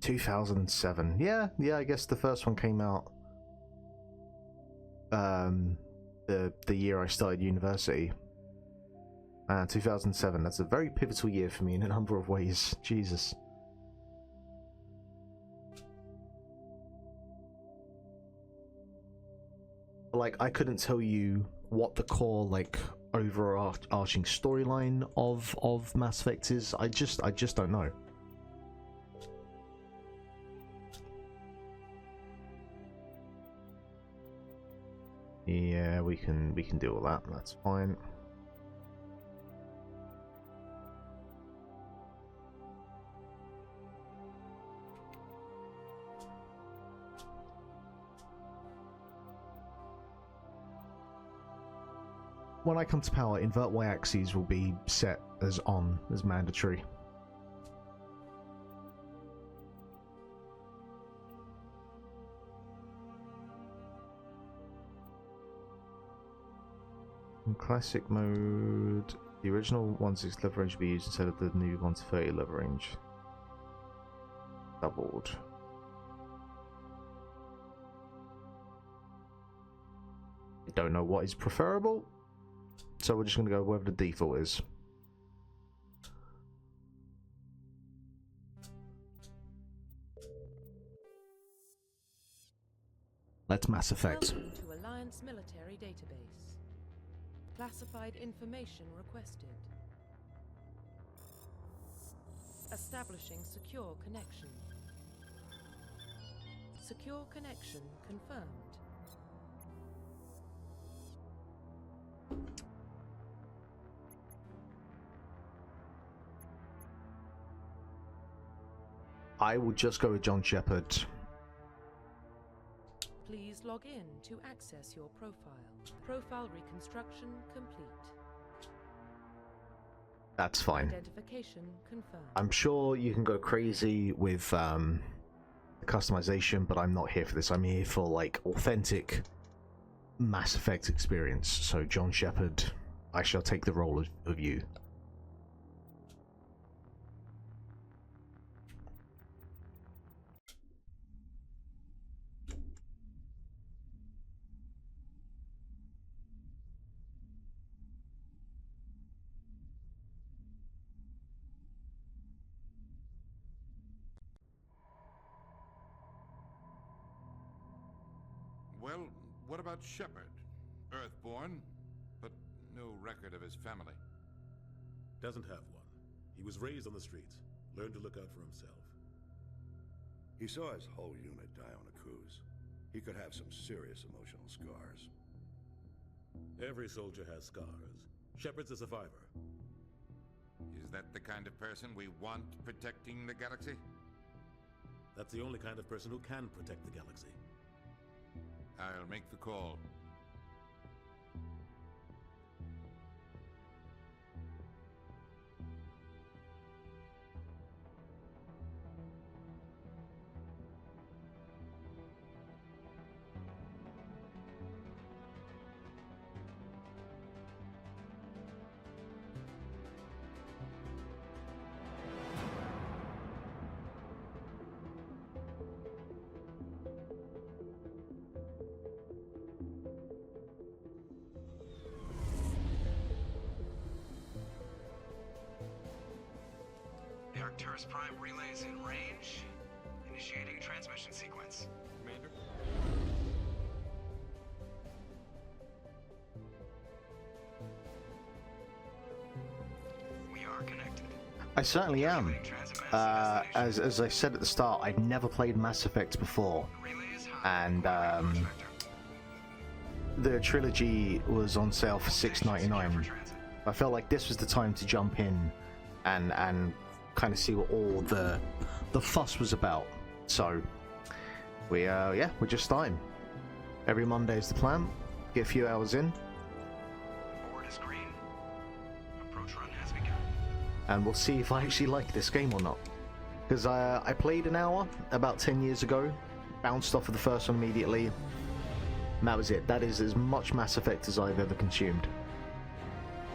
2007. Yeah, I guess the first one came out the year I started university. 2007. That's a very pivotal year for me in a number of ways. Jesus. Like, I couldn't tell you what the core, like, overarching storyline of Mass Effect is. I just don't know. Yeah, we can do all that. That's fine. When I come to power, invert Y axes will be set as on, as mandatory. In classic mode, the original 1/6 lever range will be used instead of the new 1/30 lever range. Doubled. I don't know what is preferable, so we're just going to go wherever the default is. Let's Mass Effect. Welcome to Alliance Military Database. Classified information requested. Establishing secure connection. Secure connection confirmed. I will just go with John Shepard. Please log in to access your profile. Profile reconstruction complete. That's fine. Identification confirmed. I'm sure you can go crazy with customization, but I'm not here for this. I'm here for, like, authentic Mass Effect experience. So John Shepard, I shall take the role of you. Well, what about Shepard? Earthborn, but no record of his family. Doesn't have one. He was raised on the streets, learned to look out for himself. He saw his whole unit die on a cruise. He could have some serious emotional scars. Every soldier has scars. Shepard's a survivor. Is that the kind of person we want protecting the galaxy? That's the only kind of person who can protect the galaxy. I'll make the call. The Arcturus Prime relay is in range. Initiating transmission sequence. Commander? We are connected. I certainly am. As I said at the start, I've never played Mass Effect before, and the trilogy was on sale for $6.99. I felt like this was the time to jump in and kind of see what all the fuss was about. So we're just starting. Every Monday is the plan. Get a few hours in. Board is green. Approach run has begun. And we'll see if I actually like this game or not. Because I played an hour about 10 years ago, bounced off of the first one immediately, and that was it. That is as much Mass Effect as I've ever consumed.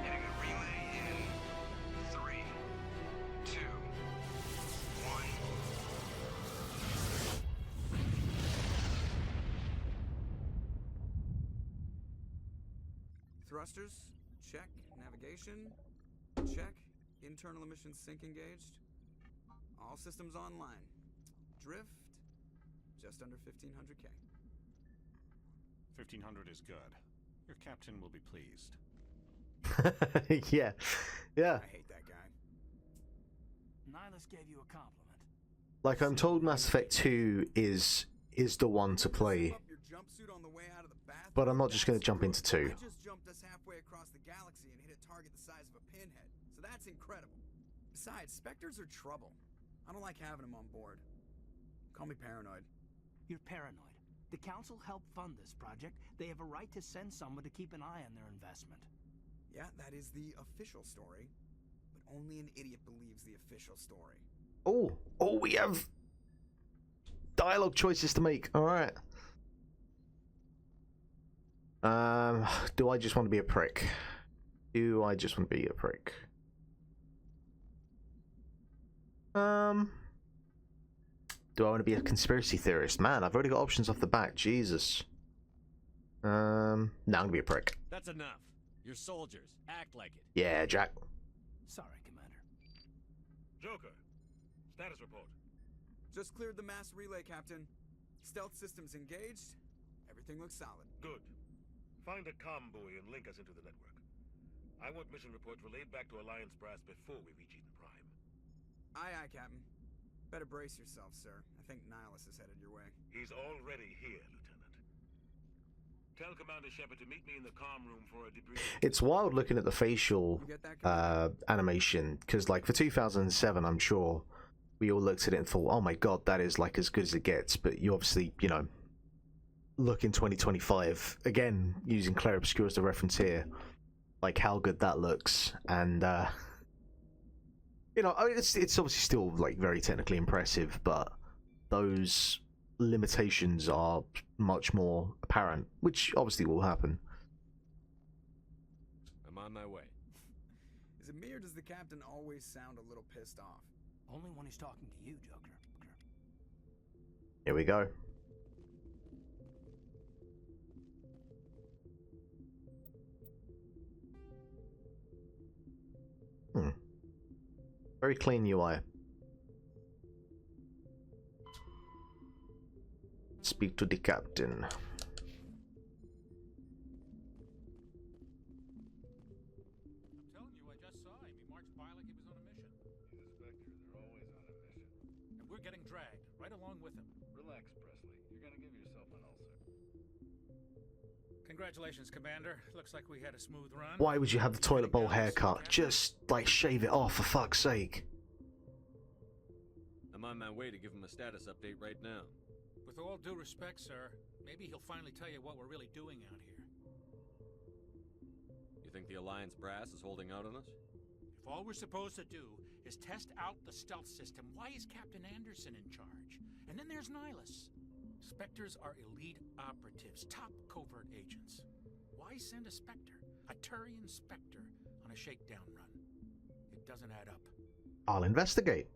Hitting the relay in 3, 2, 1. Thrusters, check. Navigation, check. Internal emissions sync engaged. All systems online. Drift, just under 1500K. 1500 is good. Your captain will be pleased. Yeah. Yeah. I hate that guy. Nihilus gave you a compliment. Like, I'm told Mass Effect 2 is the one to play, Zip up your jumpsuit on the way out of the bathroom. but I'm not just going to jump into 2. I just jumped us halfway across the galaxy and hit a target the size of a pinhead, so that's incredible. Besides, Spectres are trouble. I don't like having them on board. Call me paranoid. You're paranoid. The Council helped fund this project. They have a right to send someone to keep an eye on their investment. Yeah, that is the official story. But only an idiot believes the official story. Oh, we have dialogue choices to make. All right. Do I just want to be a prick? Do I just want to be a prick? Do I want to be a conspiracy theorist? Man, I've already got options off the bat. Jesus. No, I'm gonna be a prick. That's enough. You're soldiers. Act like it. Yeah, Jack. Sorry, Commander. Joker, status report. Just cleared the mass relay, Captain. Stealth systems engaged. Everything looks solid. Good. Find a comm buoy and link us into the network. I want mission reports relayed back to Alliance brass before we reach Eden Prime. Aye, aye, Captain. Better brace yourself, sir. I think Nihilus is headed your way. He's already here, Lieutenant. Tell Commander Shepard to meet me in the comm room for a debriefing. It's wild looking at the facial animation, because like for 2007, I'm sure we all looked at it and thought, oh my god, that is like as good as it gets. But you obviously, you know, look in 2025, again, using Claire Obscure as the reference here, like how good that looks. And you know, I mean, it's obviously still like very technically impressive, but those limitations are much more apparent, which obviously will happen. I'm on my way. Is it me or does the captain always sound a little pissed off? Only when he's talking to you, Joker. Here we go. Very clean UI. Speak to the captain. I'm telling you, I just saw him. He marched by like he was on a mission. These inspectors are always on a mission. And we're getting dragged, right along with him. Relax, Presley. You're gonna give yourself an ulcer. Congratulations, Commander. Looks like we had a smooth run. Why would you have the toilet bowl haircut? Just like shave it off, for fuck's sake. I'm on my way to give him a status update right now. With all due respect, sir, maybe he'll finally tell you what we're really doing out here. You think the Alliance brass is holding out on us? If all we're supposed to do is test out the stealth system, why is Captain Anderson in charge? And then there's Nihilus. Spectres are elite operatives, top covert agents. Why send a Spectre, a Turian Spectre, on a shakedown run? It doesn't add up. I'll investigate.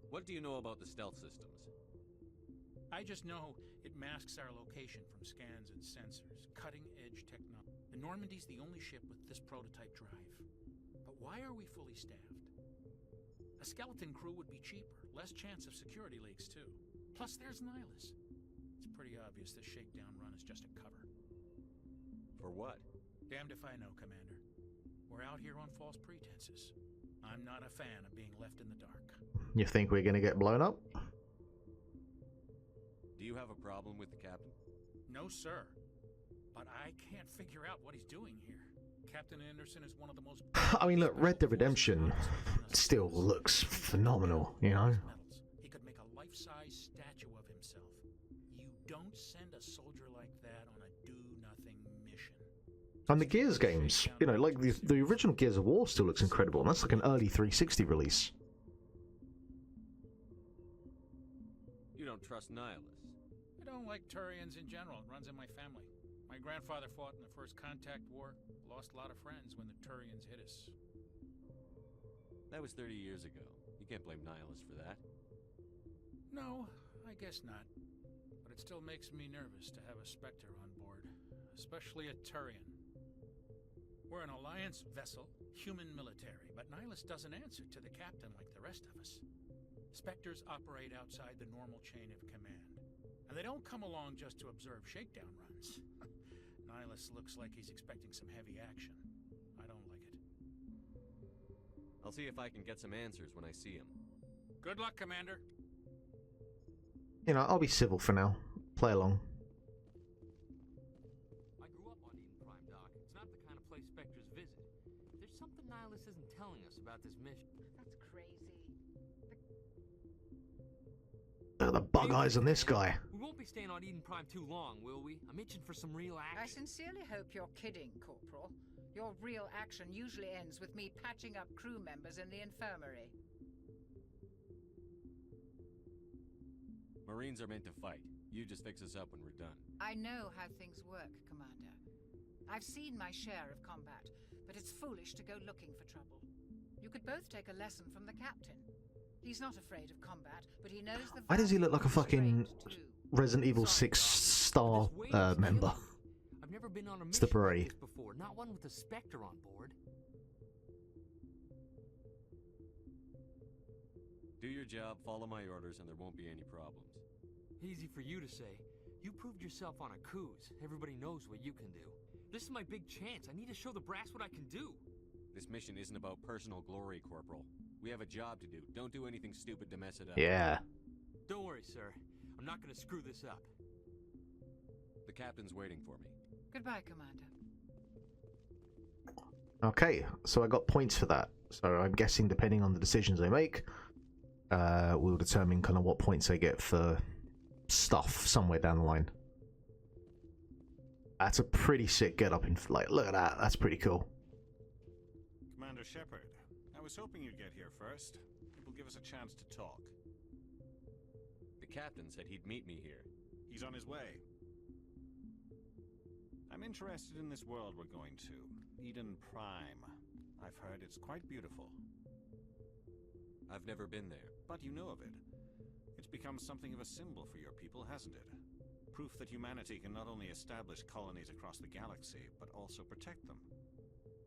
What do you know about the stealth systems? I just know it masks our location from scans and sensors. Cutting-edge technology. The Normandy's the only ship with this prototype drive. But why are we fully staffed? A skeleton crew would be cheaper, less chance of security leaks too. Plus there's Nihilus. It's pretty obvious this shakedown run is just a cover. For what? Damned if I know, Commander. We're out here on false pretenses. I'm not a fan of being left in the dark. You think we're gonna get blown up? Do you have a problem with the captain? No, sir. But I can't figure out what he's doing here. Captain Anderson is one of the most... I mean, look, Red Dead Redemption still looks phenomenal, you know? He could make a life-size statue of himself. You don't send a soldier like that on a do-nothing mission. And the Gears games, you know, like the original Gears of War still looks incredible, and that's like an early 360 release. You don't trust Nihilus? I don't like Turians in general. It runs in my family. My grandfather fought in the First Contact War. Lost a lot of friends when the Turians hit us. That was 30 years ago. You can't blame Nihilus for that. No, I guess not. it still makes me nervous to have a Spectre on board, especially a Turian. We're an Alliance vessel, human military, but Nihilus doesn't answer to the captain like the rest of us. Spectres operate outside the normal chain of command, and they don't come along just to observe shakedown runs. Nihilus looks like he's expecting some heavy action. I don't like it. I'll see if I can get some answers when I see him. Good luck, Commander. You know, I'll be civil for now. Play along. I grew up on Eden Prime, Doc. It's not the kind of place Spectres visit. There's something Nihilus isn't telling us about this mission. That's crazy. Look at the bug eyes on this guy. We won't be staying on Eden Prime too long, will we? I'm itching for some real action. I sincerely hope you're kidding, Corporal. Your real action usually ends with me patching up crew members in the infirmary. Marines are meant to fight. You just fix us up when we're done. I know how things work, Commander. I've seen my share of combat, but it's foolish to go looking for trouble. You could both take a lesson from the captain. He's not afraid of combat, but he knows the... Why does he look like a fucking Resident Evil 6 star member? I've never been on a It's the mission like beret. this before, not one with a Spectre on board. Do your job, follow my orders, and there won't be any problems. Easy for you to say. You proved yourself on Axyz. Everybody knows what you can do. This is my big chance. I need to show the brass what I can do. This mission isn't about personal glory, Corporal. We have a job to do. Don't do anything stupid to mess it up. Yeah. Don't worry, sir. I'm not gonna screw this up. The captain's waiting for me. Goodbye, Commander. Okay, so I got points for that. So I'm guessing depending on the decisions I make, we'll determine kind of what points I get for stuff somewhere down the line. That's a pretty sick get-up in flight. Look at that. That's pretty cool. Commander Shepard, I was hoping you'd get here first. It will give us a chance to talk. The captain said he'd meet me here. He's on his way. I'm interested in this world we're going to, Eden Prime. I've heard it's quite beautiful. I've never been there. But you know of it. It's become something of a symbol for your people, hasn't it? Proof that humanity can not only establish colonies across the galaxy, but also protect them.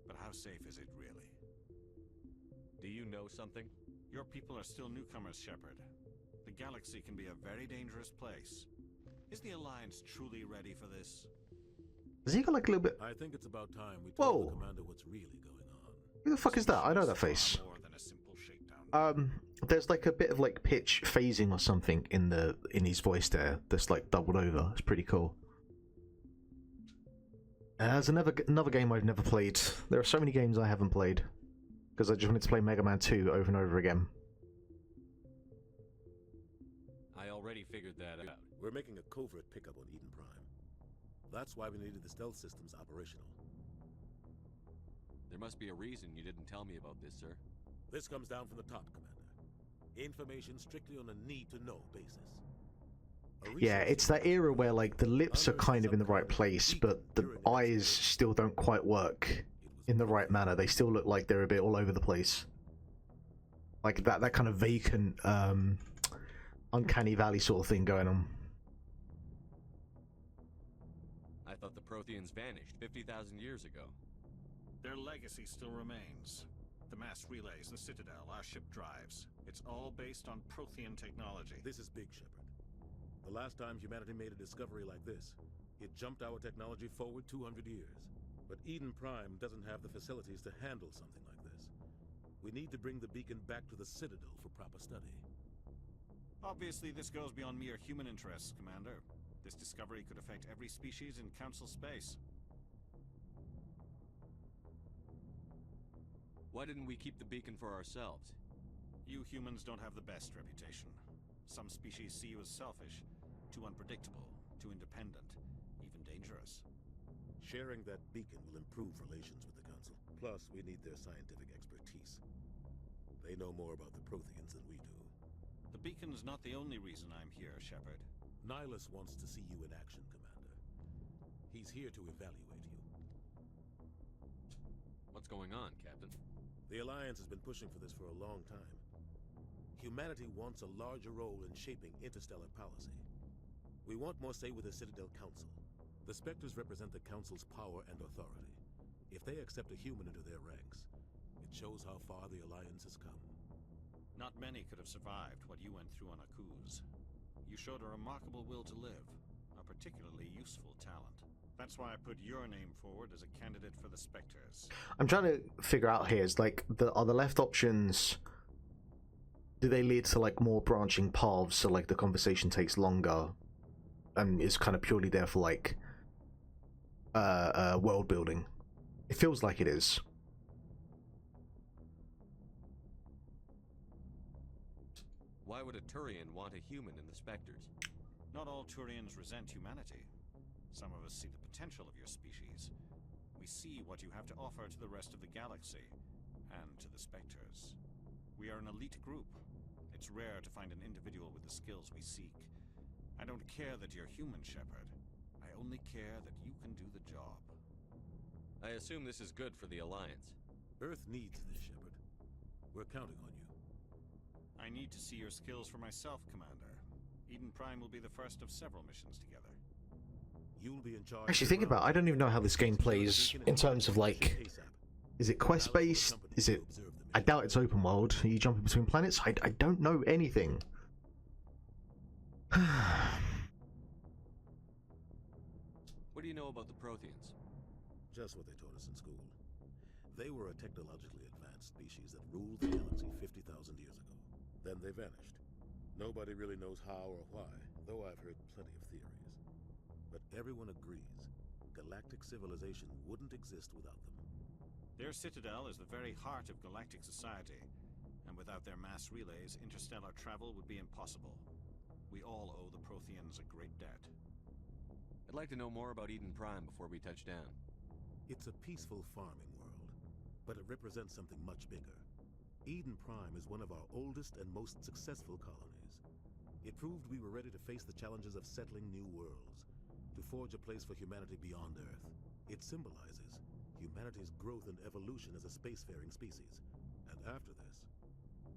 But how safe is it, really? Do you know something? Your people are still newcomers, Shepard. The galaxy can be a very dangerous place. Is the Alliance truly ready for this? Has he got like a little bit... I think it's about time we told the commander what's really going on. Who the fuck is that? I know that face. More than a simple shakedown. There's like a bit of like pitch phasing or something in his voice there that's like doubled over. It's pretty cool. There's another game I've never played. There are so many games I haven't played because I just wanted to play Mega Man 2 over and over again. I already figured that out. We're making a covert pickup on Eden Prime. That's why we needed the stealth systems operational. There must be a reason you didn't tell me about this, sir. This comes down from the top, Commander. Information strictly on a need-to-know basis. Yeah, it's that era where like the lips are kind of in the right place, but the eyes still don't quite work in the right manner. They still look like they're a bit all over the place. Like that kind of vacant, uncanny valley sort of thing going on. I thought the Protheans vanished 50,000 years ago. Their legacy still remains. The mass relays, the Citadel, our ship drives. It's all based on Prothean technology. This is big, Shepard. The last time humanity made a discovery like this, it jumped our technology forward 200 years. But Eden Prime doesn't have the facilities to handle something like this. We need to bring the beacon back to the Citadel for proper study. Obviously, this goes beyond mere human interests, Commander. This discovery could affect every species in Council space. Why didn't we keep the beacon for ourselves? You humans don't have the best reputation. Some species see you as selfish, too unpredictable, too independent, even dangerous. Sharing that beacon will improve relations with the Council. Plus, we need their scientific expertise. They know more about the Protheans than we do. The beacon's not the only reason I'm here, Shepard. Nihilus wants to see you in action, Commander. He's here to evaluate you. What's going on, Captain? The Alliance has been pushing for this for a long time. Humanity wants a larger role in shaping interstellar policy. We want more say with the Citadel Council. The Spectres represent the Council's power and authority. If they accept a human into their ranks, it shows how far the Alliance has come. Not many could have survived what you went through on Axyz. You showed a remarkable will to live, a particularly useful talent. That's why I put your name forward as a candidate for the Spectres. I'm trying to figure out here, is like, are the left options, do they lead to like more branching paths, so like the conversation takes longer and is kind of purely there for like world building? It feels like it is. Why would a Turian want a human in the Spectres? Not all Turians resent humanity. Some of us see the potential of your species. We see what you have to offer to the rest of the galaxy, and to the Spectres. We are an elite group. It's rare to find an individual with the skills we seek. I don't care that you're human, Shepard. I only care that you can do the job. I assume this is good for the Alliance. Earth needs this, Shepard. We're counting on you. I need to see your skills for myself, Commander. Eden Prime will be the first of several missions together. You'll be in charge. Actually, think about it, I don't even know how this game plays in terms of like, is it quest based? Is it? I doubt it's open world. Are you jumping between planets? I don't know anything. What do you know about the Protheans? Just what they taught us in school. They were a technologically advanced species that ruled the galaxy 50,000 years ago. Then they vanished. Nobody really knows how or why, though I've heard plenty of theories. But everyone agrees, galactic civilization wouldn't exist without them. Their citadel is the very heart of galactic society, and without their mass relays, interstellar travel would be impossible. We all owe the Protheans a great debt. I'd like to know more about Eden Prime before we touch down. It's a peaceful farming world, but it represents something much bigger. Eden Prime is one of our oldest and most successful colonies. It proved we were ready to face the challenges of settling new worlds, to forge a place for humanity beyond Earth. It symbolizes humanity's growth and evolution as a spacefaring species. And after this,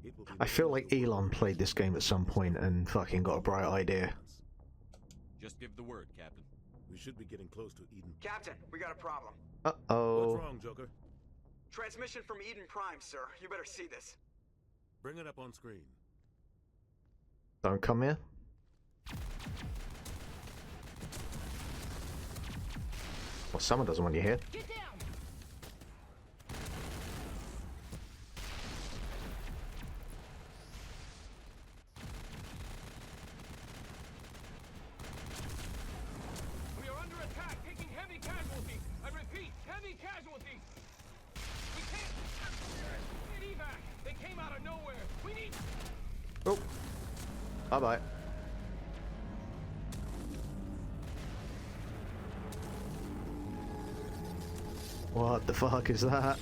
it will be... I feel like Elon played this game at some point and fucking got a bright idea. Just give the word, Captain. We should be getting close to Eden. Captain, we got a problem. Uh-oh. What's wrong, Joker? Transmission from Eden Prime, sir. You better see this. Bring it up on screen. Don't come here. Well, someone doesn't want you here. Get down! We are under attack, taking heavy casualties. I repeat, heavy casualties. We can't get evac. They came out of nowhere. We need... Oh. Bye-bye. What the fuck is that?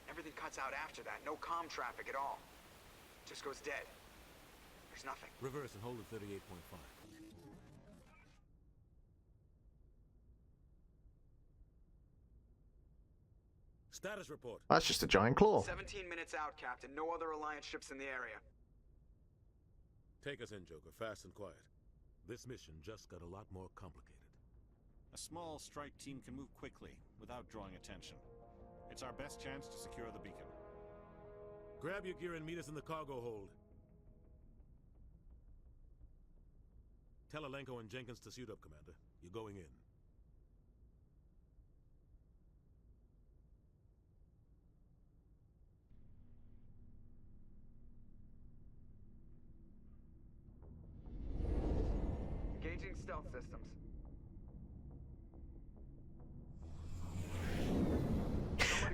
Everything cuts out after that. No comm traffic at all. Just goes dead. There's nothing. Reverse and hold at 38.5. Status report. That's just a giant claw. 17 minutes out, Captain. No other Alliance ships in the area. Take us in, Joker. Fast and quiet. This mission just got a lot more complicated. A small strike team can move quickly, without drawing attention. It's our best chance to secure the beacon. Grab your gear and meet us in the cargo hold. Tell Alenko and Jenkins to suit up, Commander. You're going in. Engaging stealth systems.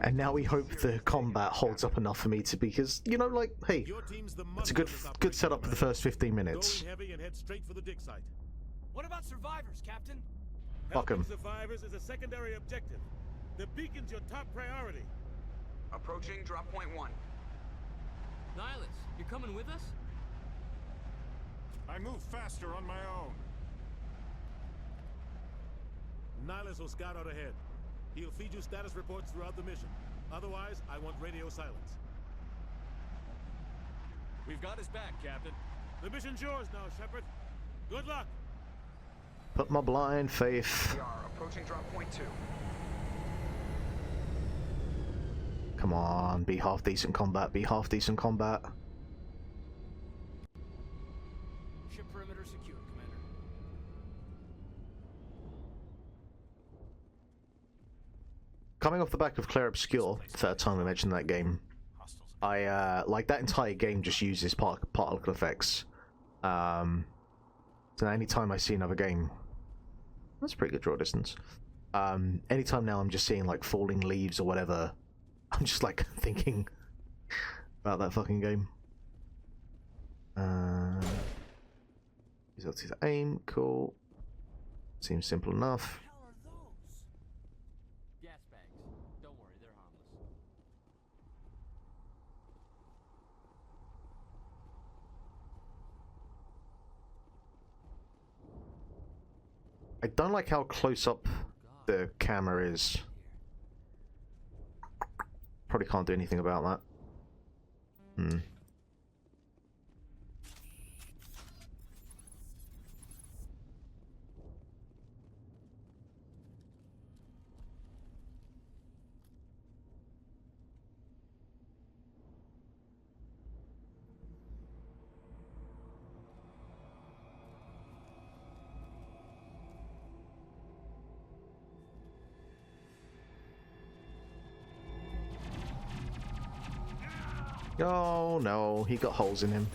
And now we hope the combat holds up enough for me to, because, you know, like, hey, it's a good setup for the first 15 minutes. Go in heavy and head straight for the dig site. What about survivors, Captain? Fuck 'em. Helping survivors is a secondary objective. The beacon's your top priority. Approaching drop point 1. Nihilus, you're coming with us? I move faster on my own. Nihilus will scout out ahead. He'll feed you status reports throughout the mission. Otherwise, I want radio silence. We've got his back, Captain. The mission's yours now, Shepard. Good luck. Put my blind faith. We are approaching drop point 2. Come on, be half decent combat, be half decent combat. Ship perimeter secure, Commander. Coming off the back of Clair Obscure, third time I mentioned that game, I like that entire game just uses particle effects. So anytime I see another game, that's a pretty good draw distance. Anytime now I'm just seeing like falling leaves or whatever, I'm just like thinking about that fucking game. He's got his aim, cool. Seems simple enough. Gas bags. Don't worry, they're harmless. I don't like how close up the camera is. Probably can't do anything about that. Oh no, he got holes in him.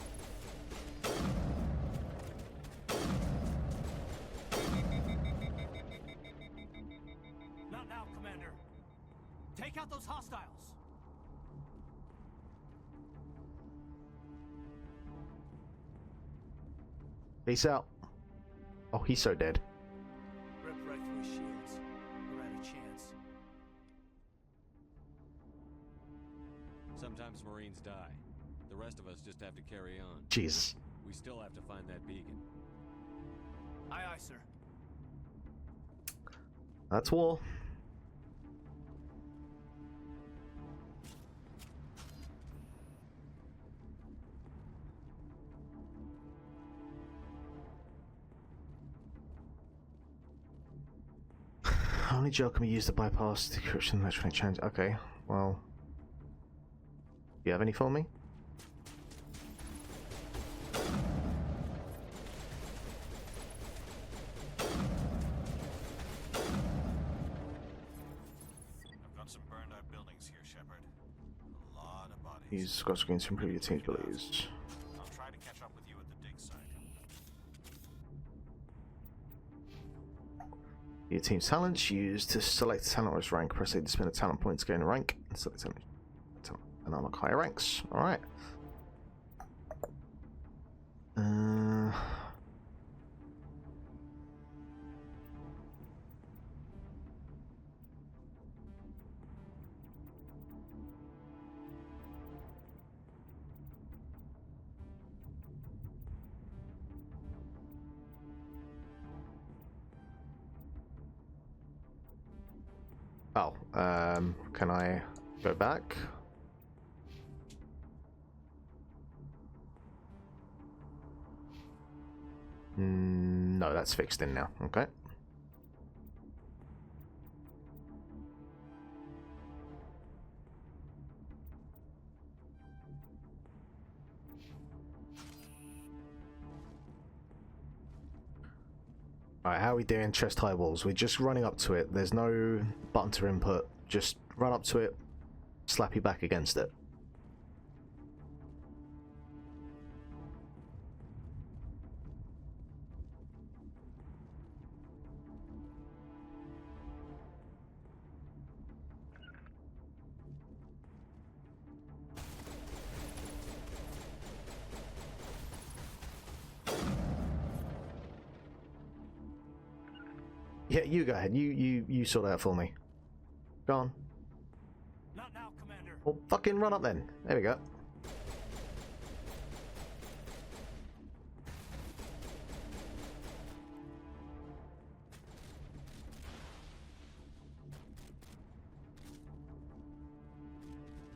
Not now, Commander. Take out those hostiles. Peace out. Oh, he's so dead. Rip right through his shields. We're out of chance. Sometimes Marines die. The rest of us just have to carry on. Jesus. We still have to find that beacon. Aye, aye, sir. That's war. How many gel can we use to bypass decryption electronic change? Okay, well. Do you have any for me? I've got some burned out buildings here, Shepard. A lot of bodies. Use Scott screens to improve your team's abilities. I'll try to catch up with you at the dig site. Your team's talents used to select a talent or its rank. Press A to spend a talent point to gain a rank. And select talent and unlock higher ranks. Alright. Oh, can I go back? No, that's fixed in now. Okay. Alright, how are we doing chest high walls? We're just running up to it. There's no button to input. Just run up to it, slap your back against it. Yeah, you go ahead. You sort that out for me. Go on. Not now, Commander. Well, fucking run up then. There we go.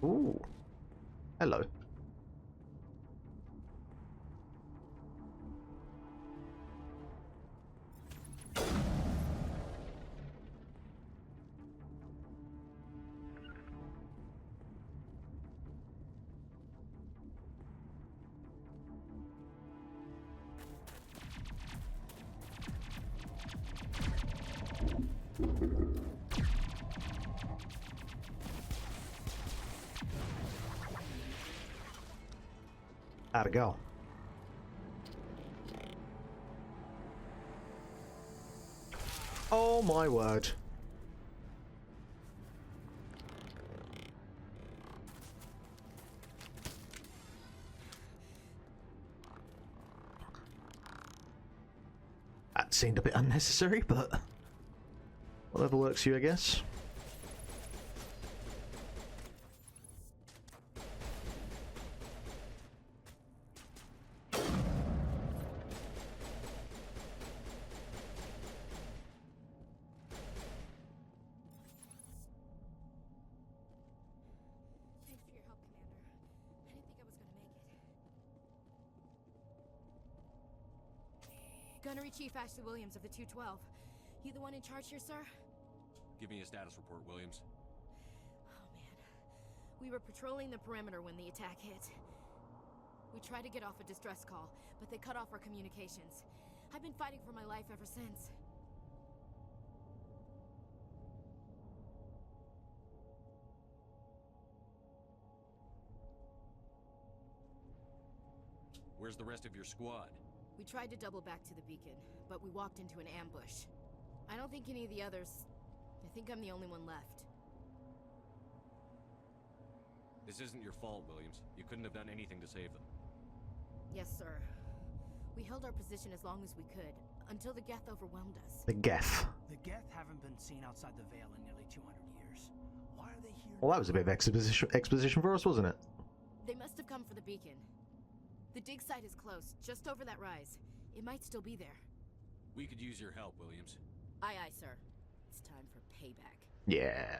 Ooh. Hello. How'd it go? Oh my word. That seemed a bit unnecessary, but whatever works for you, I guess. Gunnery Chief Ashley Williams of the 212. You the one in charge here, sir? Give me a status report, Williams. Oh, man. We were patrolling the perimeter when the attack hit. We tried to get off a distress call, but they cut off our communications. I've been fighting for my life ever since. Where's the rest of your squad? We tried to double back to the beacon, but we walked into an ambush. I don't think any of the others... I think I'm the only one left. This isn't your fault, Williams. You couldn't have done anything to save them. Yes, sir. We held our position as long as we could, until the Geth overwhelmed us. The Geth. The Geth haven't been seen outside the Veil in nearly 200 years. Why are they here? Well, that was a bit of exposition for us, wasn't it? They must have come for the beacon. The dig site is close, just over that rise. It might still be there. We could use your help, Williams. Aye, aye, sir. It's time for payback. Yeah.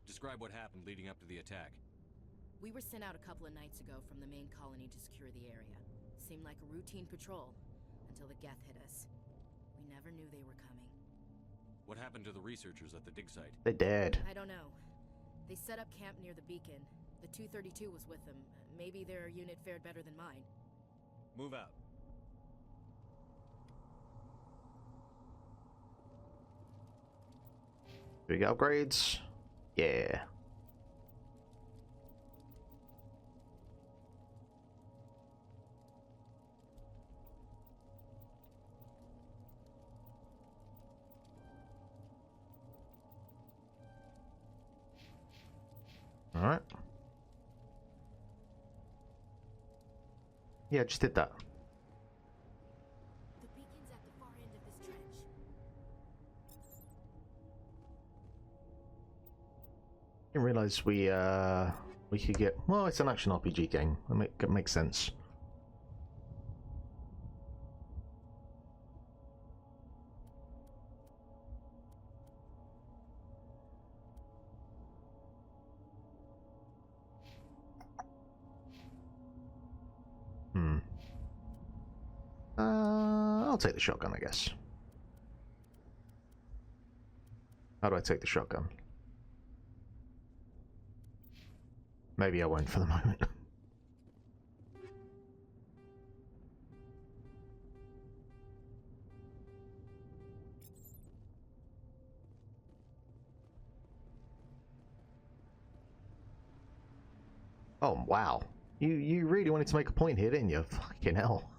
Describe what happened leading up to the attack. We were sent out a couple of nights ago from the main colony to secure the area. Seemed like a routine patrol, until the Geth hit us. We never knew they were coming. What happened to the researchers at the dig site? They dead. I don't know. They set up camp near the beacon. The 232 was with them. Maybe their unit fared better than mine. Move out. Do we get upgrades? Yeah. All right. Yeah, I just did that. The beacon's at the far end of this trench. Didn't realize we could get. Well, it's an action RPG game. It makes sense. I'll take the shotgun, I guess. How do I take the shotgun? Maybe I won't for the moment. Oh, wow. You really wanted to make a point here, didn't you? Fucking hell.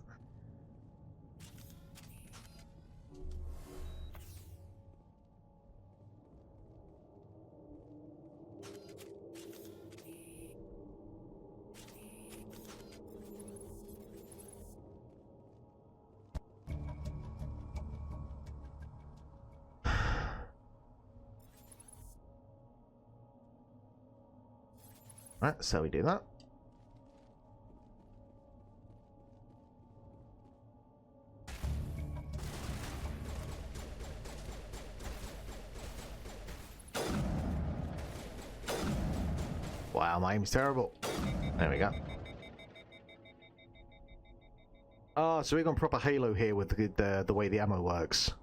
Right, so we do that. Wow, my aim's terrible. There we go. Oh, so we've gone proper Halo here with the way the ammo works.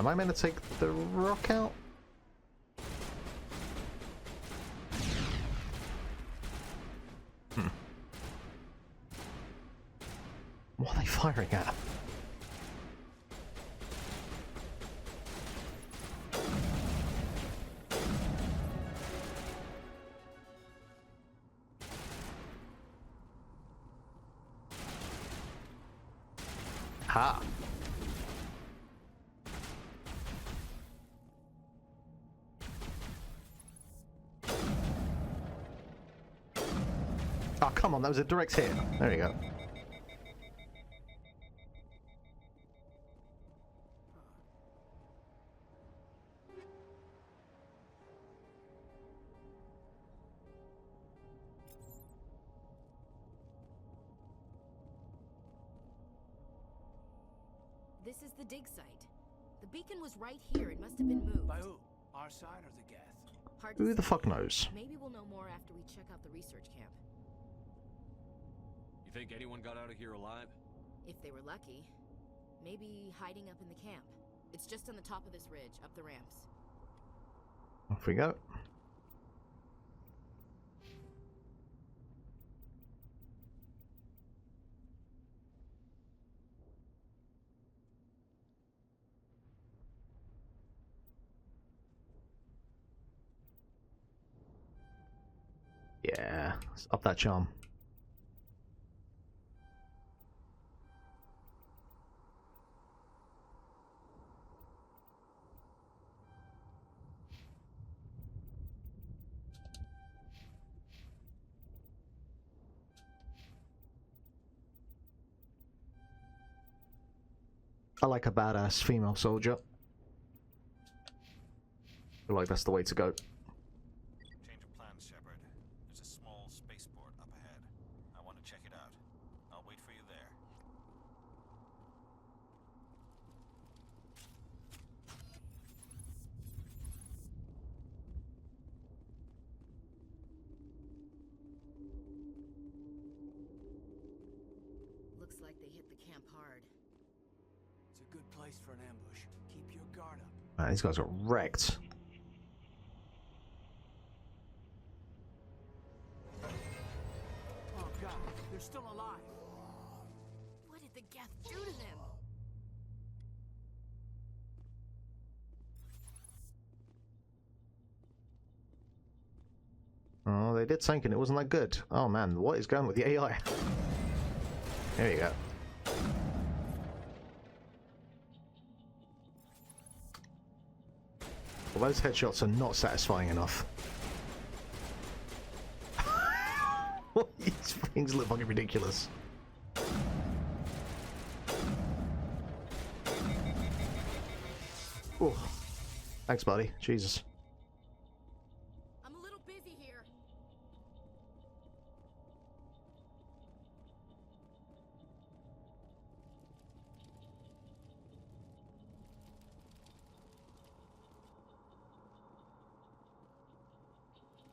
Am I meant to take the rock out? What are they firing at? Ha! Oh, come on, that was a direct hit. There you go. This is the dig site. The beacon was right here. It must have been moved. By who? Our side or the Geth? Hard to Who the say. fuck knows? Maybe we'll know more after we check out the research camp. You think anyone got out of here alive? If they were lucky. Maybe hiding up in the camp. It's just on the top of this ridge, up the ramps. Off we go. Yeah, let's up that charm. I like a badass female soldier. I feel like that's the way to go. Change of plans, Shepard. There's a small spaceport up ahead. I want to check it out. I'll wait for you there. Looks like they hit the camp hard. It's a good place for an ambush. Keep your guard up. Man, these guys are wrecked. Oh god, they're still alive. What did the Geth do to them? Oh, they did sink and it wasn't that good. Oh man, what is going with the AI? There you go. Well, those headshots are not satisfying enough. These things look fucking ridiculous. Oh, thanks, buddy. Jesus. I'm a little busy here.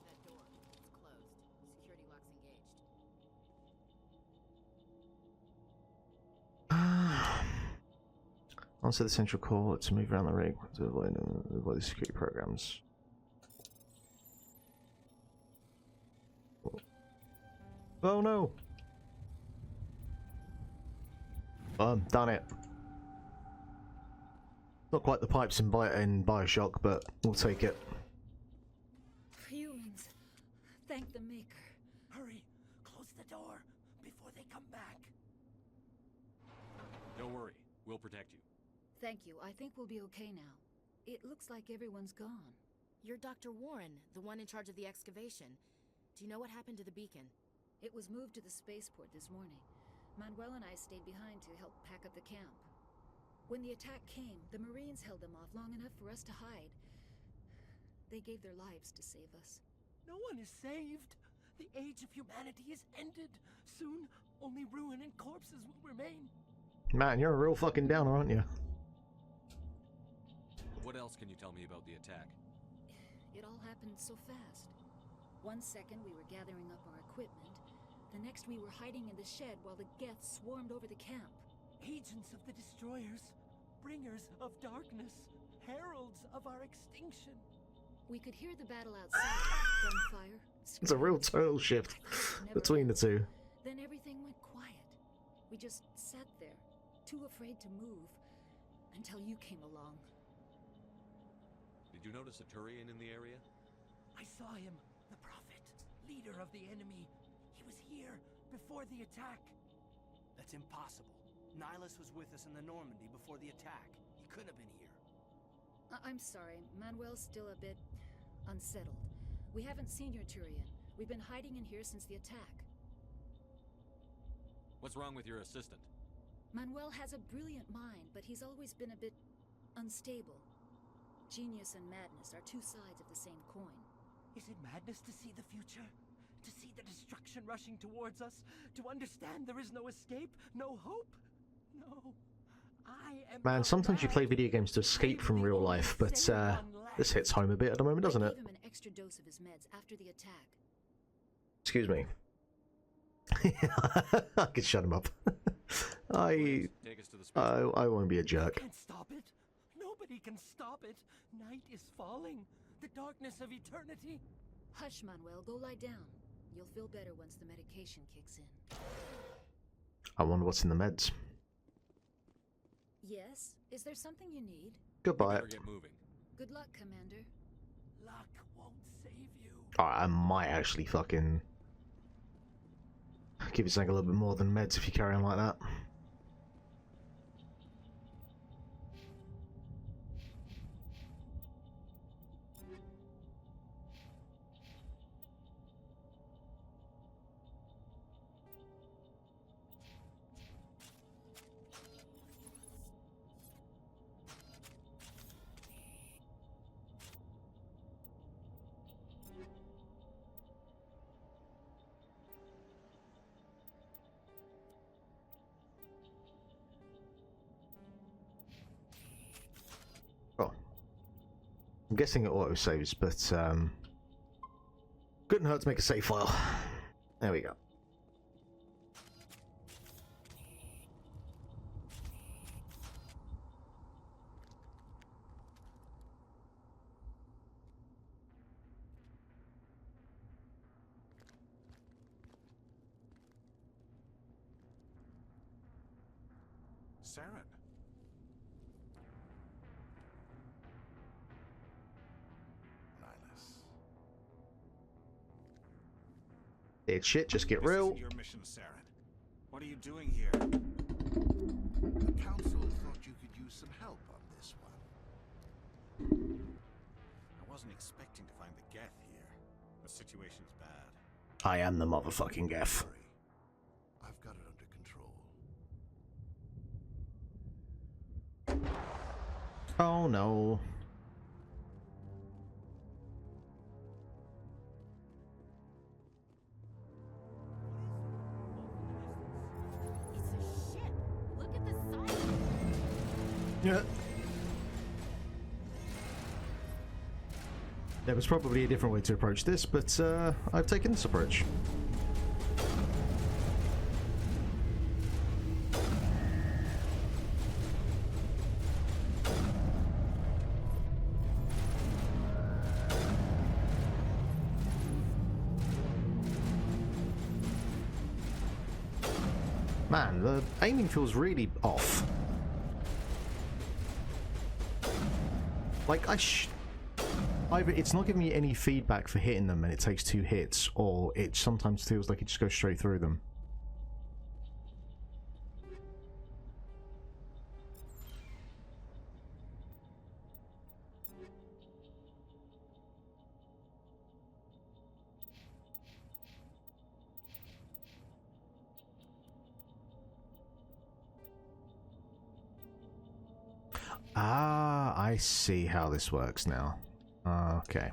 That door, it's closed. Security lock's engaged. Answer the central call to move around the rig to avoid the security programs. Oh no! Done it. Not quite the pipes in Bioshock, but we'll take it. Humans, thank the Maker. Hurry, close the door before they come back. Don't worry, we'll protect you. Thank you. I think we'll be okay now. It looks like everyone's gone. You're Dr. Warren, the one in charge of the excavation. Do you know what happened to the beacon? It was moved to the spaceport this morning. Manuel and I stayed behind to help pack up the camp. When the attack came, the Marines held them off long enough for us to hide. They gave their lives to save us. No one is saved. The age of humanity is ended. Soon, only ruin and corpses will remain. Man, you're a real fucking downer, aren't you? What else can you tell me about the attack? It all happened so fast. One second we were gathering up our equipment. The next we were hiding in the shed while the Geth swarmed over the camp. Agents of the Destroyers, bringers of darkness. heralds of our extinction. We could hear the battle outside. Gunfire. It's a real tonal shift between the two. Then everything went quiet. We just sat there, too afraid to move, until you came along. Did you notice a Turian in the area? I saw him, the Prophet, leader of the enemy. He was here before the attack. That's impossible. Nihilus was with us in the Normandy before the attack. He couldn't have been here. I'm sorry, Manuel's still a bit unsettled. We haven't seen your Turian. We've been hiding in here since the attack. What's wrong with your assistant? Manuel has a brilliant mind, but he's always been a bit unstable. Genius and madness are two sides of the same coin. Is it madness to see the future? To see the destruction rushing towards us? To understand there is no escape? No hope? No. Man, sometimes you play video games to escape from real life, but this hits home a bit at the moment, doesn't it? I gave him an extra dose of his meds after the attack. Excuse me. I could shut him up. I won't be a jerk. Can't stop it. Nobody can stop it. Night is falling. The darkness of eternity. Hush, Manuel. Go lie down. You'll feel better once the medication kicks in. I wonder what's in the meds. Yes? Is there something you need? Goodbye. Better get moving. Good luck, Commander. Luck won't save you. I might actually fucking give you something a little bit more than meds if you carry on like that. I'm guessing it auto-saves, but couldn't hurt to make a save file. There we go. Saren. It's shit, just get real. Your mission, Saren. What are you doing here? The council thought you could use some help on this one. I wasn't expecting to find the Geth here. The situation's bad. I am the motherfucking Geth. I've got it under control. Oh no. Yeah. There was probably a different way to approach this, but I've taken this approach. Man, the aiming feels really off. Like, either it's not giving me any feedback for hitting them and it takes 2 hits, or it sometimes feels like it just goes straight through them. Ah, I see how this works now. Okay.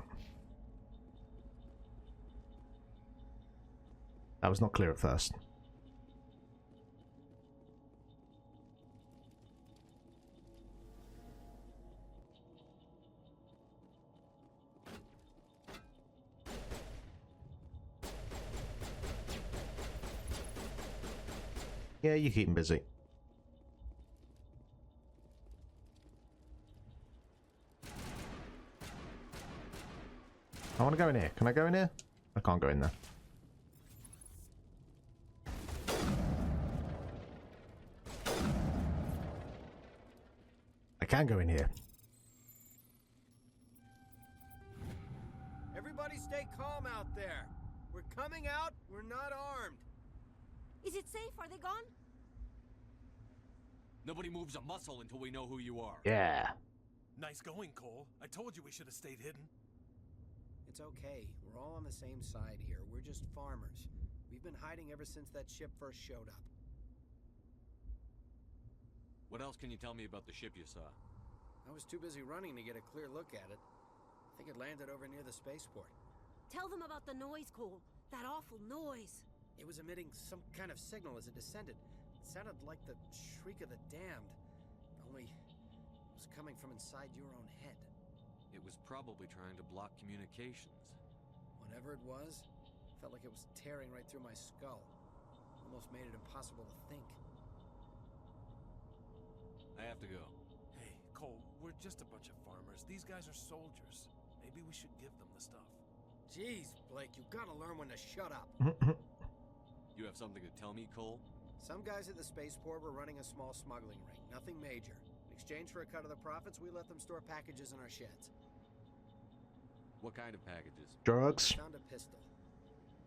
That was not clear at first. Yeah, you keep him busy. I want to go in here. Can I go in here? I can't go in there. I can go in here. Everybody stay calm out there. We're coming out. We're not armed. Is it safe? Are they gone? Nobody moves a muscle until we know who you are. Yeah. Nice going, Cole. I told you we should have stayed hidden. It's okay. We're all on the same side here. We're just farmers. We've been hiding ever since that ship first showed up. What else can you tell me about the ship you saw? I was too busy running to get a clear look at it. I think it landed over near the spaceport. Tell them about the noise, Cole. That awful noise. It was emitting some kind of signal as it descended. It sounded like the shriek of the damned. Only it was coming from inside your own head. It was probably trying to block communications. Whatever it was, felt like it was tearing right through my skull. Almost made it impossible to think. I have to go. Hey, Cole, we're just a bunch of farmers. These guys are soldiers. Maybe we should give them the stuff. Jeez, Blake, you gotta learn when to shut up. You have something to tell me, Cole? Some guys at the spaceport were running a small smuggling ring. Nothing major. In exchange for a cut of the profits, we let them store packages in our sheds. What kind of packages? Drugs. Found a pistol.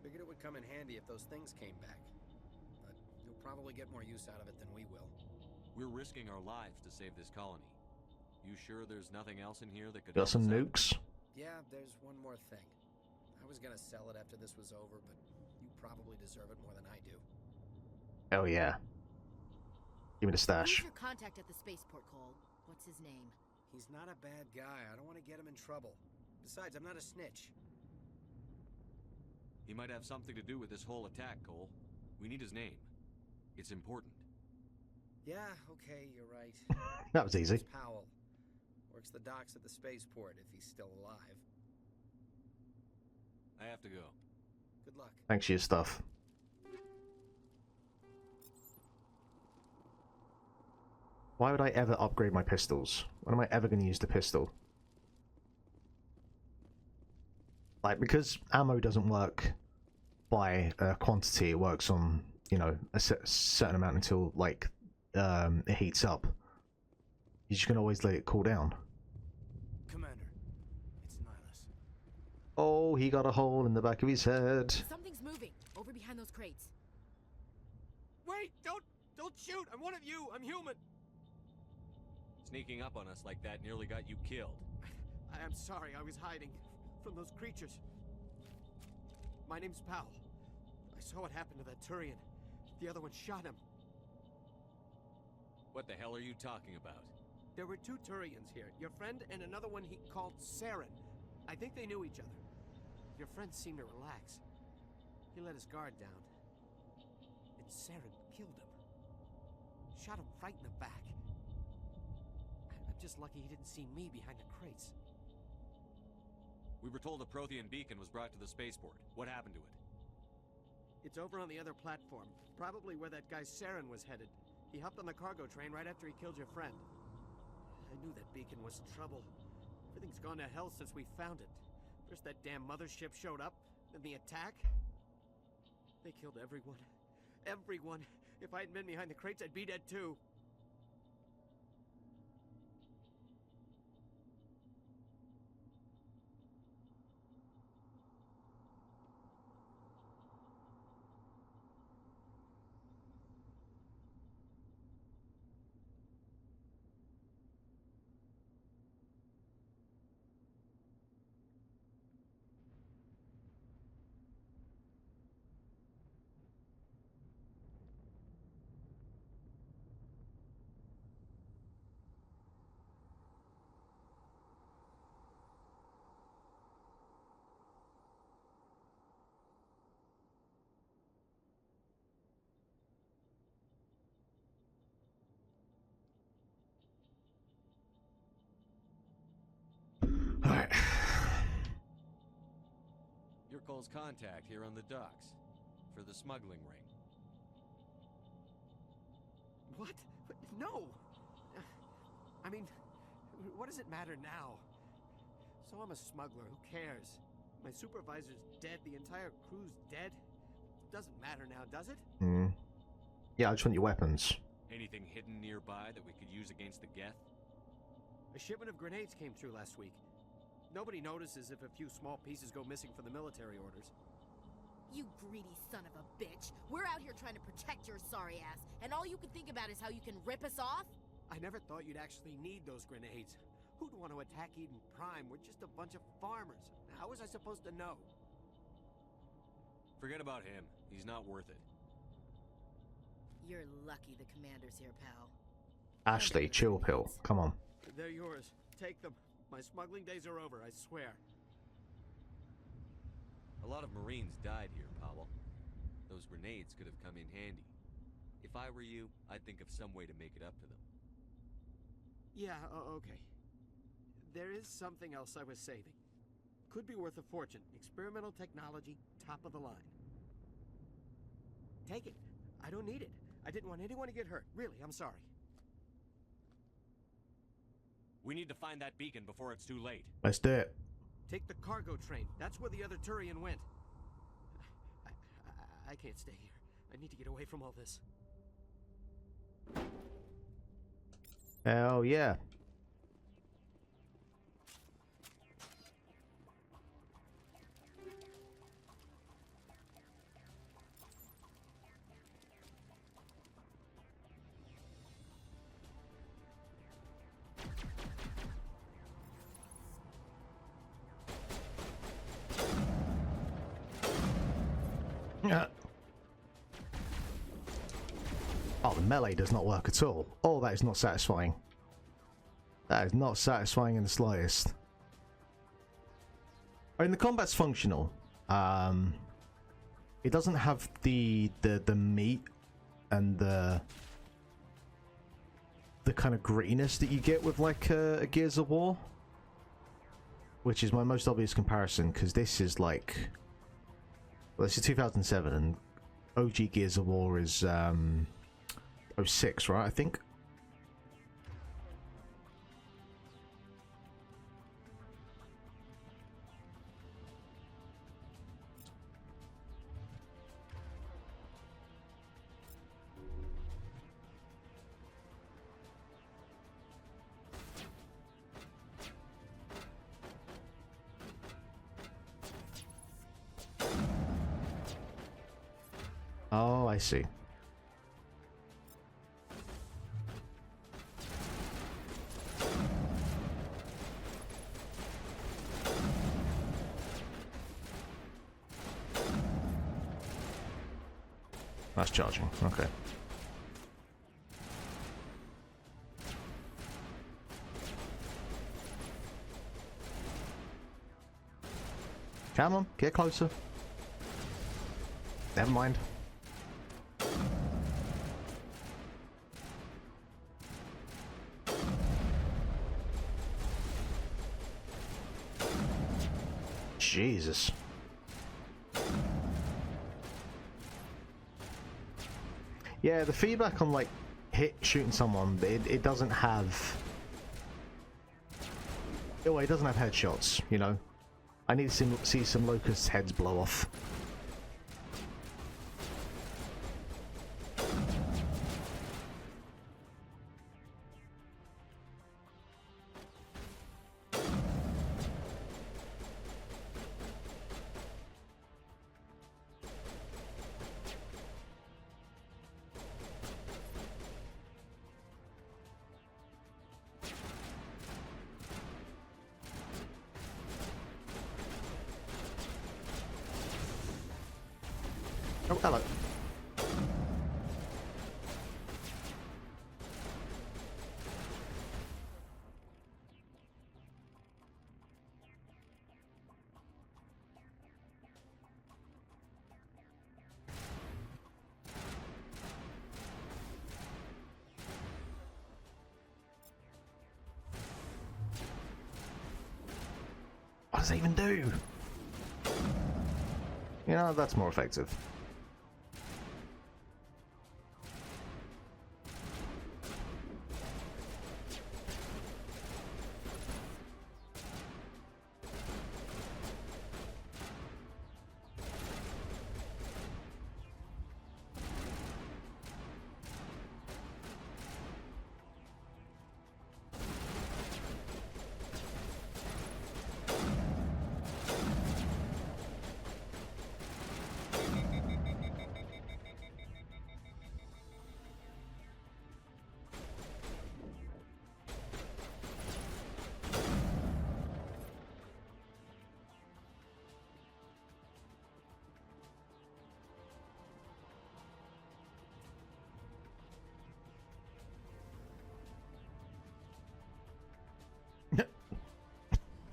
Figured it would come in handy if those things came back. But you'll probably get more use out of it than we will. We're risking our lives to save this colony. You sure there's nothing else in here that could Got help some us out? nukes. Yeah, there's one more thing. I was gonna sell it after this was over, but you probably deserve it more than I do. Oh yeah. Give me the stash. Who's your contact at the spaceport, Cole? What's his name? He's not a bad guy. I don't want to get him in trouble. Besides, I'm not a snitch. He might have something to do with this whole attack, Cole. We need his name. It's important. Yeah, okay, you're right. That was easy. It's Powell. Works the docks at the spaceport if he's still alive. I have to go. Good luck. Thanks for your stuff. Why would I ever upgrade my pistols? When am I ever going to use the pistol? Like, because ammo doesn't work by quantity, it works on, you know, a certain amount until, like, it heats up. You just can always let it cool down. Commander, it's Nihilus. Oh, he got a hole in the back of his head. Something's moving over behind those crates. Wait, don't shoot! I'm one of you! I'm human! Sneaking up on us like that nearly got you killed. I am sorry, I was hiding from those creatures. My name's Powell. I saw what happened to that Turian. The other one shot him. What the hell are you talking about? There were two Turians here. Your friend and another one he called Saren. I think they knew each other. Your friend seemed to relax. He let his guard down. And Saren killed him. Shot him right in the back. I'm just lucky he didn't see me behind the crates. We were told a Prothean beacon was brought to the spaceport. What happened to it? It's over on the other platform. Probably where that guy Saren was headed. He hopped on the cargo train right after he killed your friend. I knew that beacon was trouble. Everything's gone to hell since we found it. First that damn mothership showed up, then the attack. They killed everyone. Everyone. If I hadn't been behind the crates, I'd be dead too. Alright. You're Cole's contact here on the docks. For the smuggling ring. What? No! I mean, what does it matter now? So I'm a smuggler, who cares? My supervisor's dead. The entire crew's dead. Doesn't matter now, does it? Yeah, I just want your weapons. Anything hidden nearby that we could use against the Geth? A shipment of grenades came through last week. Nobody notices if a few small pieces go missing from the military orders. You greedy son of a bitch. We're out here trying to protect your sorry ass, and all you can think about is how you can rip us off? I never thought you'd actually need those grenades. Who'd want to attack Eden Prime? We're just a bunch of farmers. How was I supposed to know? Forget about him. He's not worth it. You're lucky the commander's here, pal. Ashley, chill pill. Come on. They're yours. Take them. My smuggling days are over, I swear. A lot of Marines died here, Powell. Those grenades could have come in handy. If I were you, I'd think of some way to make it up to them. Yeah, okay. There is something else I was saving. Could be worth a fortune. Experimental technology, top of the line. Take it. I don't need it. I didn't want anyone to get hurt. Really, I'm sorry. We need to find that beacon before it's too late. Let's do it. Take the cargo train. That's where the other Turian went. I can't stay here. I need to get away from all this. Hell yeah. Oh, the melee does not work at all. Oh, that is not satisfying. That is not satisfying in the slightest. I mean, the combat's functional. It doesn't have the meat and the kind of grittiness that you get with like a Gears of War, which is my most obvious comparison, because this is like, well, this is 2007 and OG Gears of War is 06, right? I think. Oh, I see. That's charging. Okay. Come on, get closer. Never mind. Jesus. Yeah, the feedback on like shooting someone, it doesn't have. Oh, it doesn't have headshots. You know, I need to see some locusts' heads blow off. Oh, hello. What does it even do? You know, that's more effective.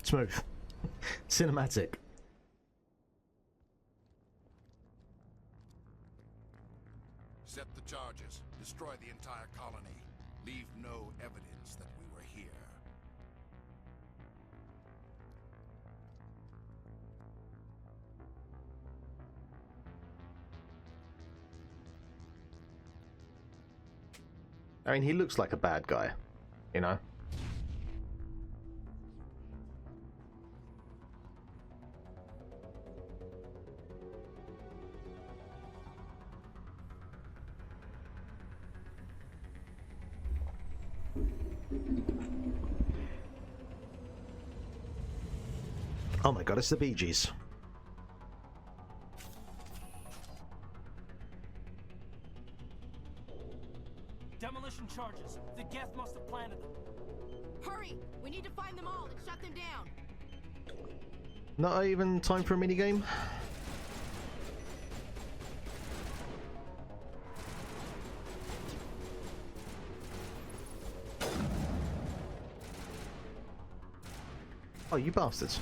Smooth. Cinematic. Set the charges. Destroy the entire colony. Leave no evidence that we were here. I mean, he looks like a bad guy, you know? Oh my god, it's the Bee Gees. Demolition charges. The Geth must have planted them. Hurry! We need to find them all and shut them down. Not even time for a minigame? Oh, you bastards.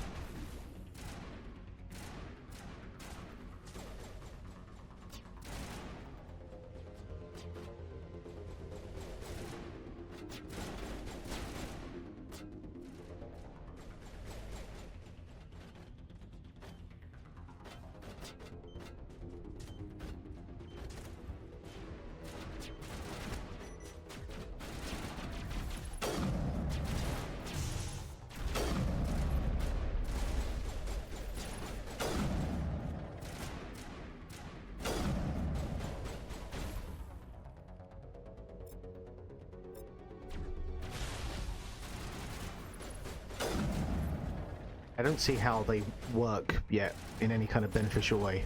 I don't see how they work yet in any kind of beneficial way.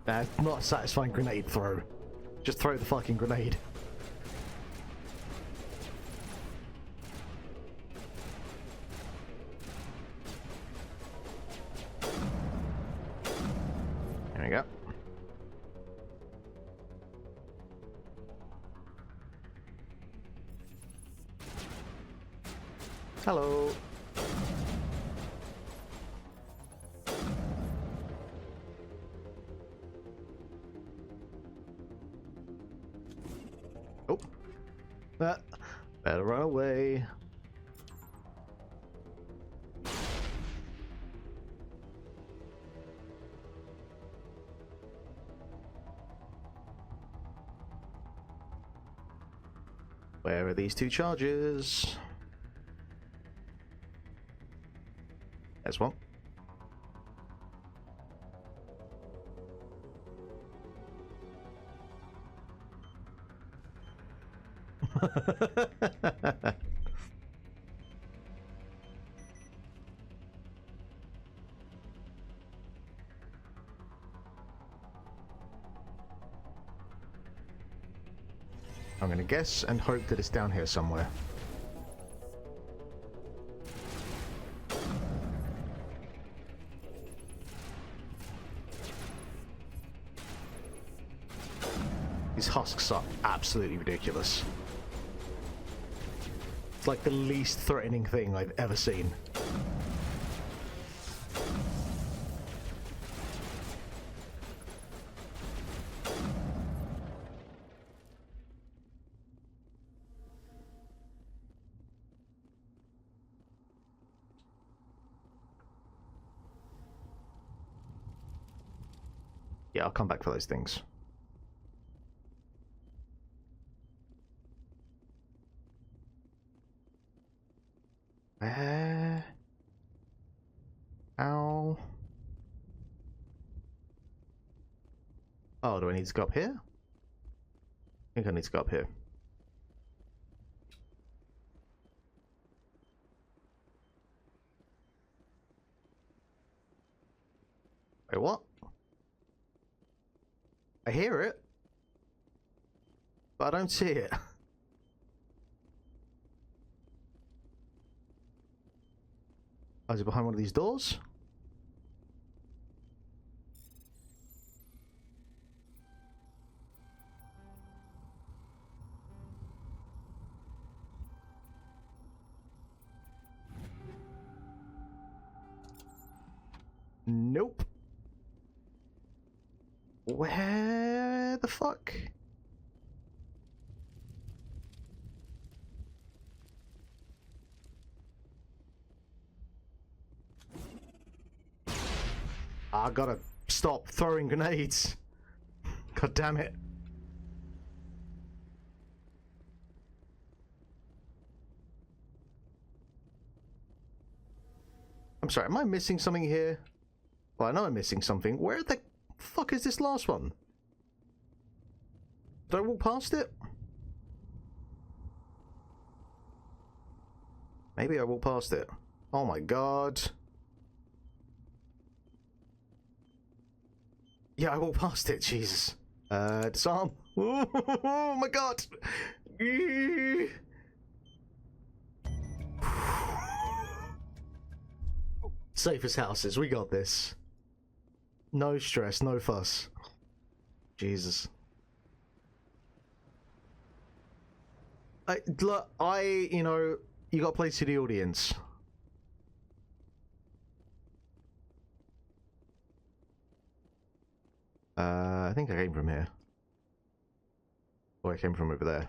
That's not a satisfying grenade throw. Just throw the fucking grenade. There we go. Hello. Oh. Better run away. Where are these two charges? There's one. I'm gonna guess and hope that it's down here somewhere. These husks are absolutely ridiculous. It's like the least threatening thing I've ever seen. Yeah, I'll come back for those things. Where? Ow. Oh, do I need to go up here? I think I need to go up here. Wait, what? I hear it, but I don't see it. Oh, is it behind one of these doors? Nope. Where the fuck? I gotta stop throwing grenades. God damn it. I'm sorry, am I missing something here? Well, I know I'm missing something. Where the fuck is this last one? Did I walk past it? Maybe I walked past it. Oh my god. Yeah, I walked past it, Jesus. Disarm. Oh my god. Safest houses, we got this. No stress, no fuss. Jesus. You know, you got to play to the audience. I think I came from here. Or I came from over there.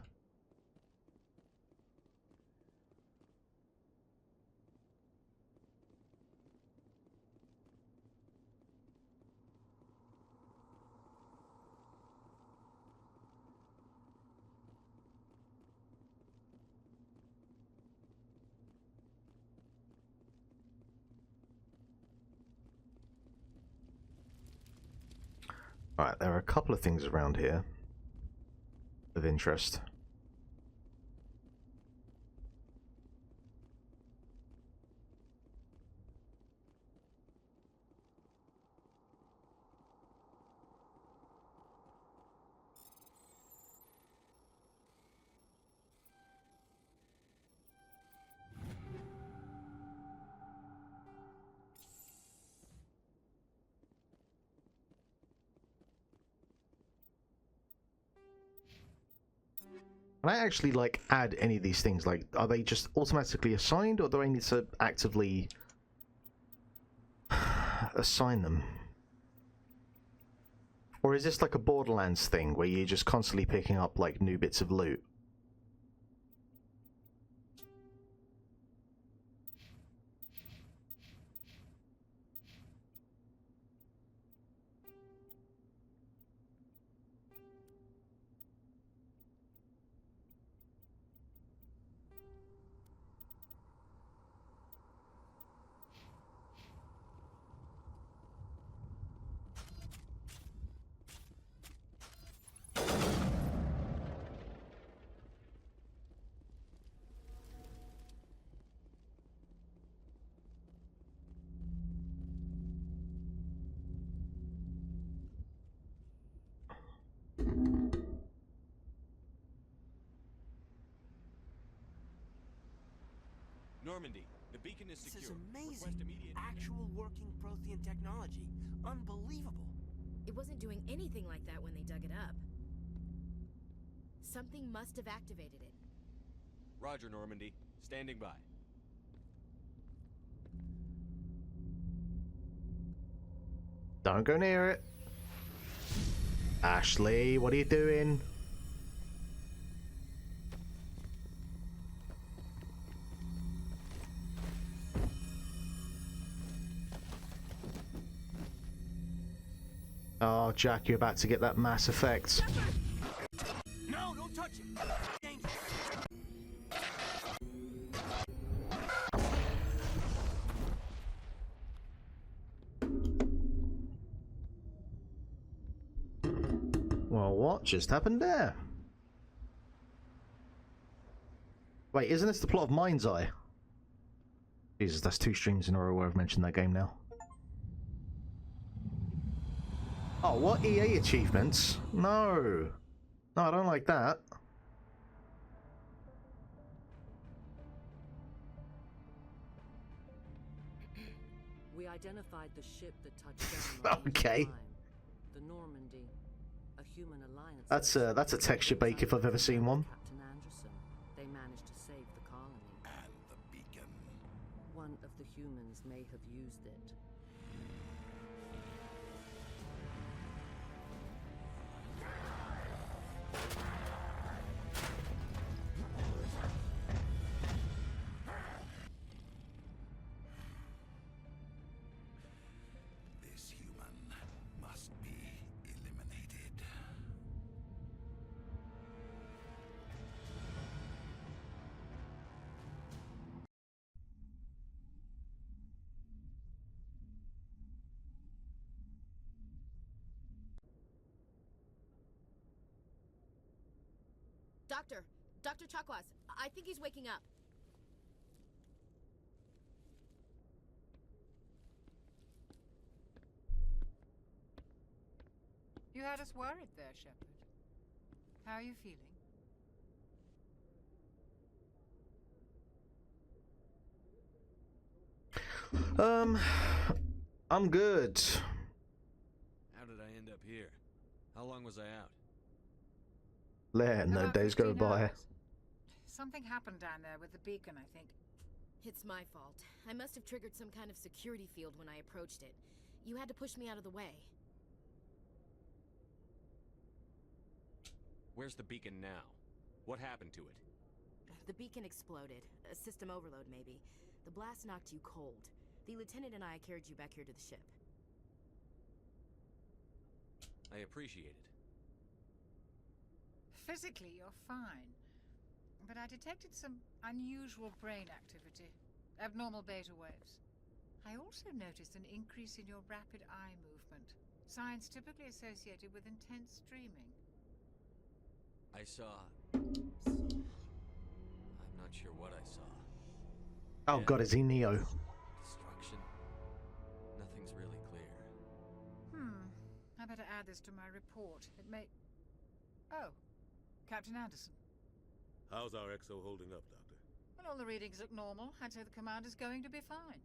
Alright, there are a couple of things around here of interest. Can I actually, like, add any of these things? Like, are they just automatically assigned, or do I need to actively assign them? Or is this like a Borderlands thing, where you're just constantly picking up, like, new bits of loot? Normandy, the beacon is secure. This is amazing. Actual working Prothean technology. Unbelievable. It wasn't doing anything like that when they dug it up. Something must have activated it. Roger, Normandy. Standing by. Don't go near it. Ashley, what are you doing? Oh, Jack, you're about to get that Mass Effect. No, don't touch it. Dangerous. Well, what just happened there? Wait, isn't this the plot of Mind's Eye? Jesus, that's 2 streams in a row where I've mentioned that game now. Oh, what? EA achievements? No. No, I don't like that. We identified the ship that touched down. Okay. The Normandy, a human alliance. That's a texture bake if I've ever seen one. Captain Anderson. They managed to save the colony. And the beacon. One of the humans may have used it. Dr. Chakwas, I think he's waking up. You had us worried there, Shepard. How are you feeling? I'm good. How did I end up here? How long was I out? Letting the About days go 15 by. hours. Something happened down there with the beacon, I think. It's my fault. I must have triggered some kind of security field when I approached it. You had to push me out of the way. Where's the beacon now? What happened to it? The beacon exploded. A system overload, maybe. The blast knocked you cold. The lieutenant and I carried you back here to the ship. I appreciate it. Physically, you're fine. But I detected some unusual brain activity. Abnormal beta waves. I also noticed an increase in your rapid eye movement. Signs typically associated with intense dreaming. I saw... I'm not sure what I saw. Oh god, is he Neo? Destruction? Nothing's really clear. I better add this to my report. It may... Oh, Captain Anderson. How's our XO holding up, Doctor? Well, all the readings look normal. I'd say the commander's going to be fine.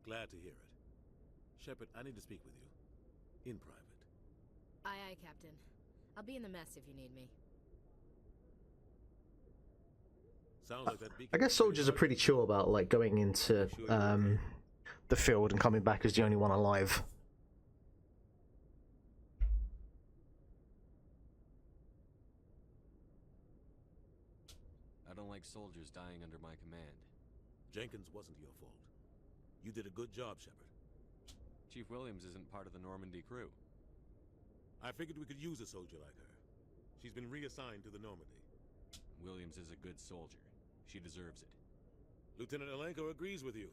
Glad to hear it. Shepard, I need to speak with you. In private. Aye, aye, Captain. I'll be in the mess if you need me. Sounds like that beacon. I guess soldiers are pretty chill about like going into the field and coming back as the only one alive. I don't like soldiers dying under my command. Jenkins wasn't your fault. You did a good job, Shepard. Chief Williams isn't part of the Normandy crew. I figured we could use a soldier like her. She's been reassigned to the Normandy. Williams is a good soldier. She deserves it. Lieutenant Alenko agrees with you.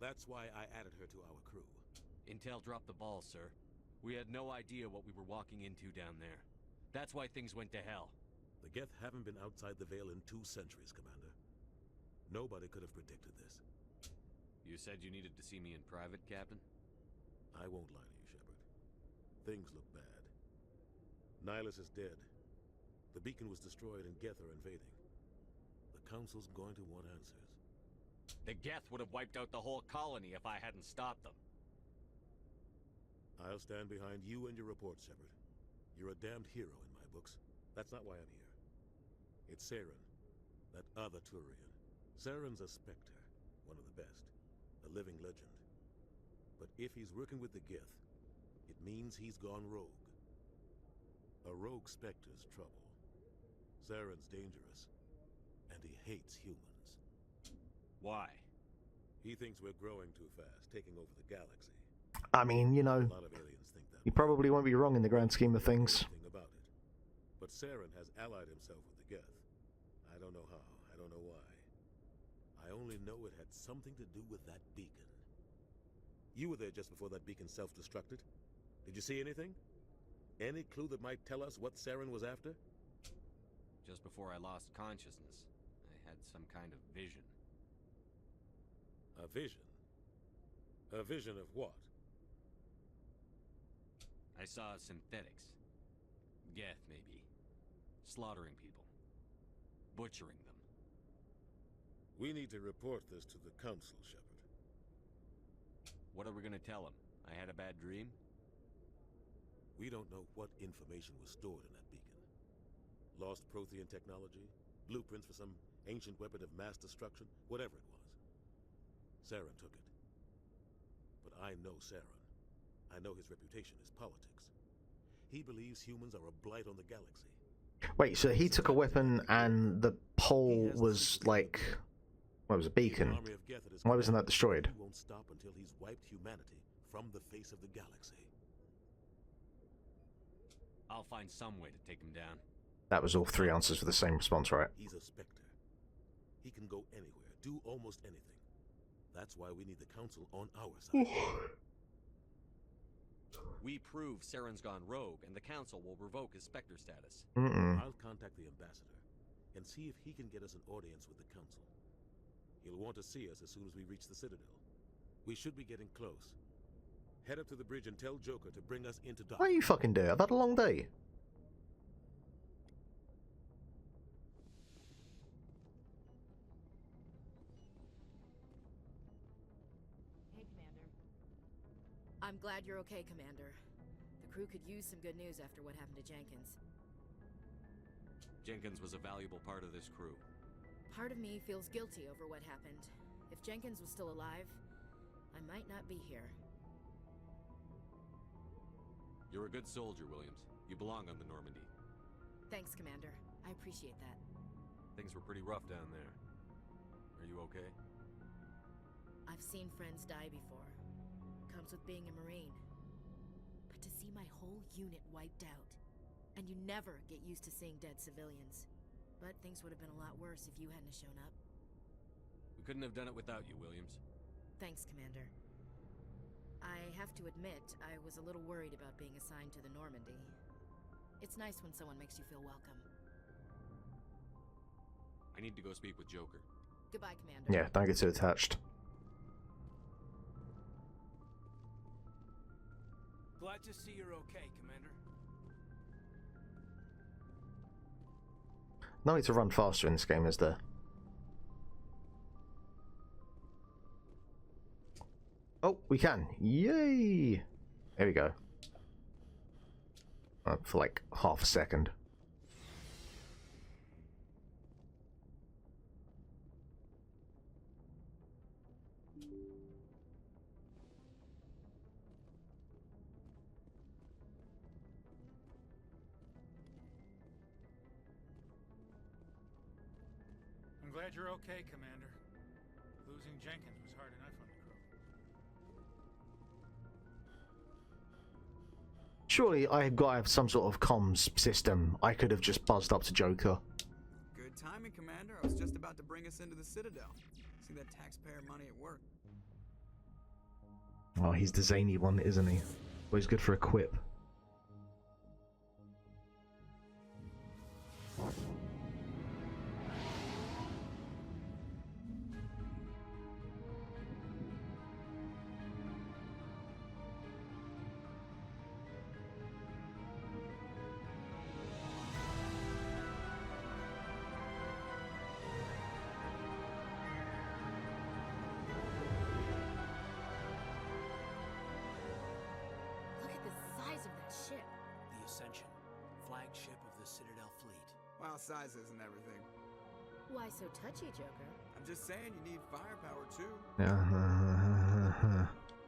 That's why I added her to our crew. Intel dropped the ball, sir. We had no idea what we were walking into down there. That's why things went to hell. The Geth haven't been outside the Veil in 2 centuries, Commander. Nobody could have predicted this. You said you needed to see me in private, Captain? I won't lie to you, Shepard. Things look bad. Nihilus is dead. The beacon was destroyed and Geth are invading. The Council's going to want answers. The Geth would have wiped out the whole colony if I hadn't stopped them. I'll stand behind you and your report, Shepard. You're a damned hero in my books. That's not why I'm here. It's Saren, that other Turian. Saren's a Spectre, one of the best, a living legend. But if he's working with the Geth, it means he's gone rogue. A rogue Spectre's trouble. Saren's dangerous, and he hates humans. Why? He thinks we're growing too fast, taking over the galaxy. I mean, you know, A lot of aliens think that. you probably won't be wrong in the grand scheme of things. Thing about it. But Saren has allied himself with the Geth. I don't know how, I don't know why. I only know it had something to do with that beacon. You were there just before that beacon self-destructed. Did you see anything? Any clue that might tell us what Saren was after? Just before I lost consciousness, I had some kind of vision. A vision? A vision of what? I saw synthetics. Geth, maybe. Slaughtering people. Butchering them. We need to report this to the Council, Shepard. What are we gonna tell them? I had a bad dream? We don't know what information was stored in that beacon. Lost Prothean technology? Blueprints for some ancient weapon of mass destruction? Whatever it was. Saren took it. But I know Saren. I know his reputation is politics. He believes humans are a blight on the galaxy. Wait, so he took a weapon and the pole was like, what was a beacon? Why wasn't that destroyed? He won't stop until he's wiped humanity from the face of the galaxy. I'll find some way to take him down. That was all 3 answers for the same response, right? He's a Spectre. He can go anywhere, do almost anything. That's why we need the Council on our side. We prove Saren's gone rogue, and the Council will revoke his Spectre status. Mm-mm. I'll contact the Ambassador. and see if he can get us an audience with the Council. He'll want to see us as soon as we reach the Citadel. We should be getting close. Head up to the bridge and tell Joker to bring us into dock. Why you fucking do it? I've had a long day. Hey, Commander. I'm glad you're okay, Commander. The crew could use some good news after what happened to Jenkins. Jenkins was a valuable part of this crew. Part of me feels guilty over what happened. If Jenkins was still alive, I might not be here. You're a good soldier, Williams. You belong on the Normandy. Thanks, Commander. I appreciate that. Things were pretty rough down there. Are you okay? I've seen friends die before. Comes with being a Marine. But to see my whole unit wiped out, and you never get used to seeing dead civilians. But things would have been a lot worse if you hadn't shown up. We couldn't have done it without you, Williams. Thanks, Commander. I have to admit, I was a little worried about being assigned to the Normandy. It's nice when someone makes you feel welcome. I need to go speak with Joker. Goodbye, Commander. Yeah, don't get too attached. Glad to see you're okay, Commander. No need to run faster in this game, is there? Oh, we can. Yay! There we go. For like half a second. I'm glad you're okay, Commander. Losing Jenkins was hard enough on the crew. Surely I've got to have some sort of comms system. I could have just buzzed up to Joker. Good timing, Commander. I was just about to bring us into the Citadel. See that taxpayer money at work. Well, he's the zany one, isn't he? Well, he's good for a quip. Size isn't everything. Why so touchy, Joker? I'm just saying you need firepower too.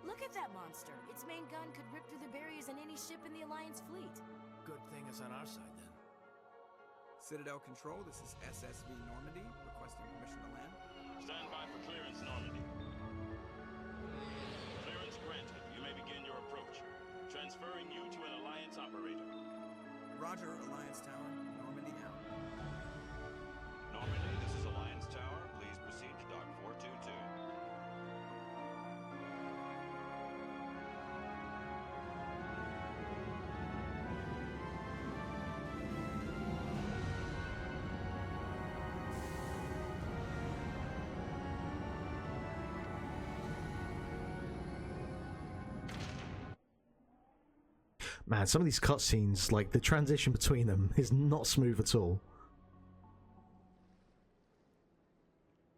Look at that monster. Its main gun could rip through the barriers in any ship in the Alliance fleet. Good thing it's on our side then. Citadel Control, this is SSV Normandy, requesting permission to land. Stand by for clearance, Normandy. Clearance granted. You may begin your approach. Transferring you to an Alliance operator. Roger, Alliance Tower. Normandy out. Normandy, this is Alliance Tower. Please proceed to Dock 422. Man, some of these cutscenes, like the transition between them, is not smooth at all.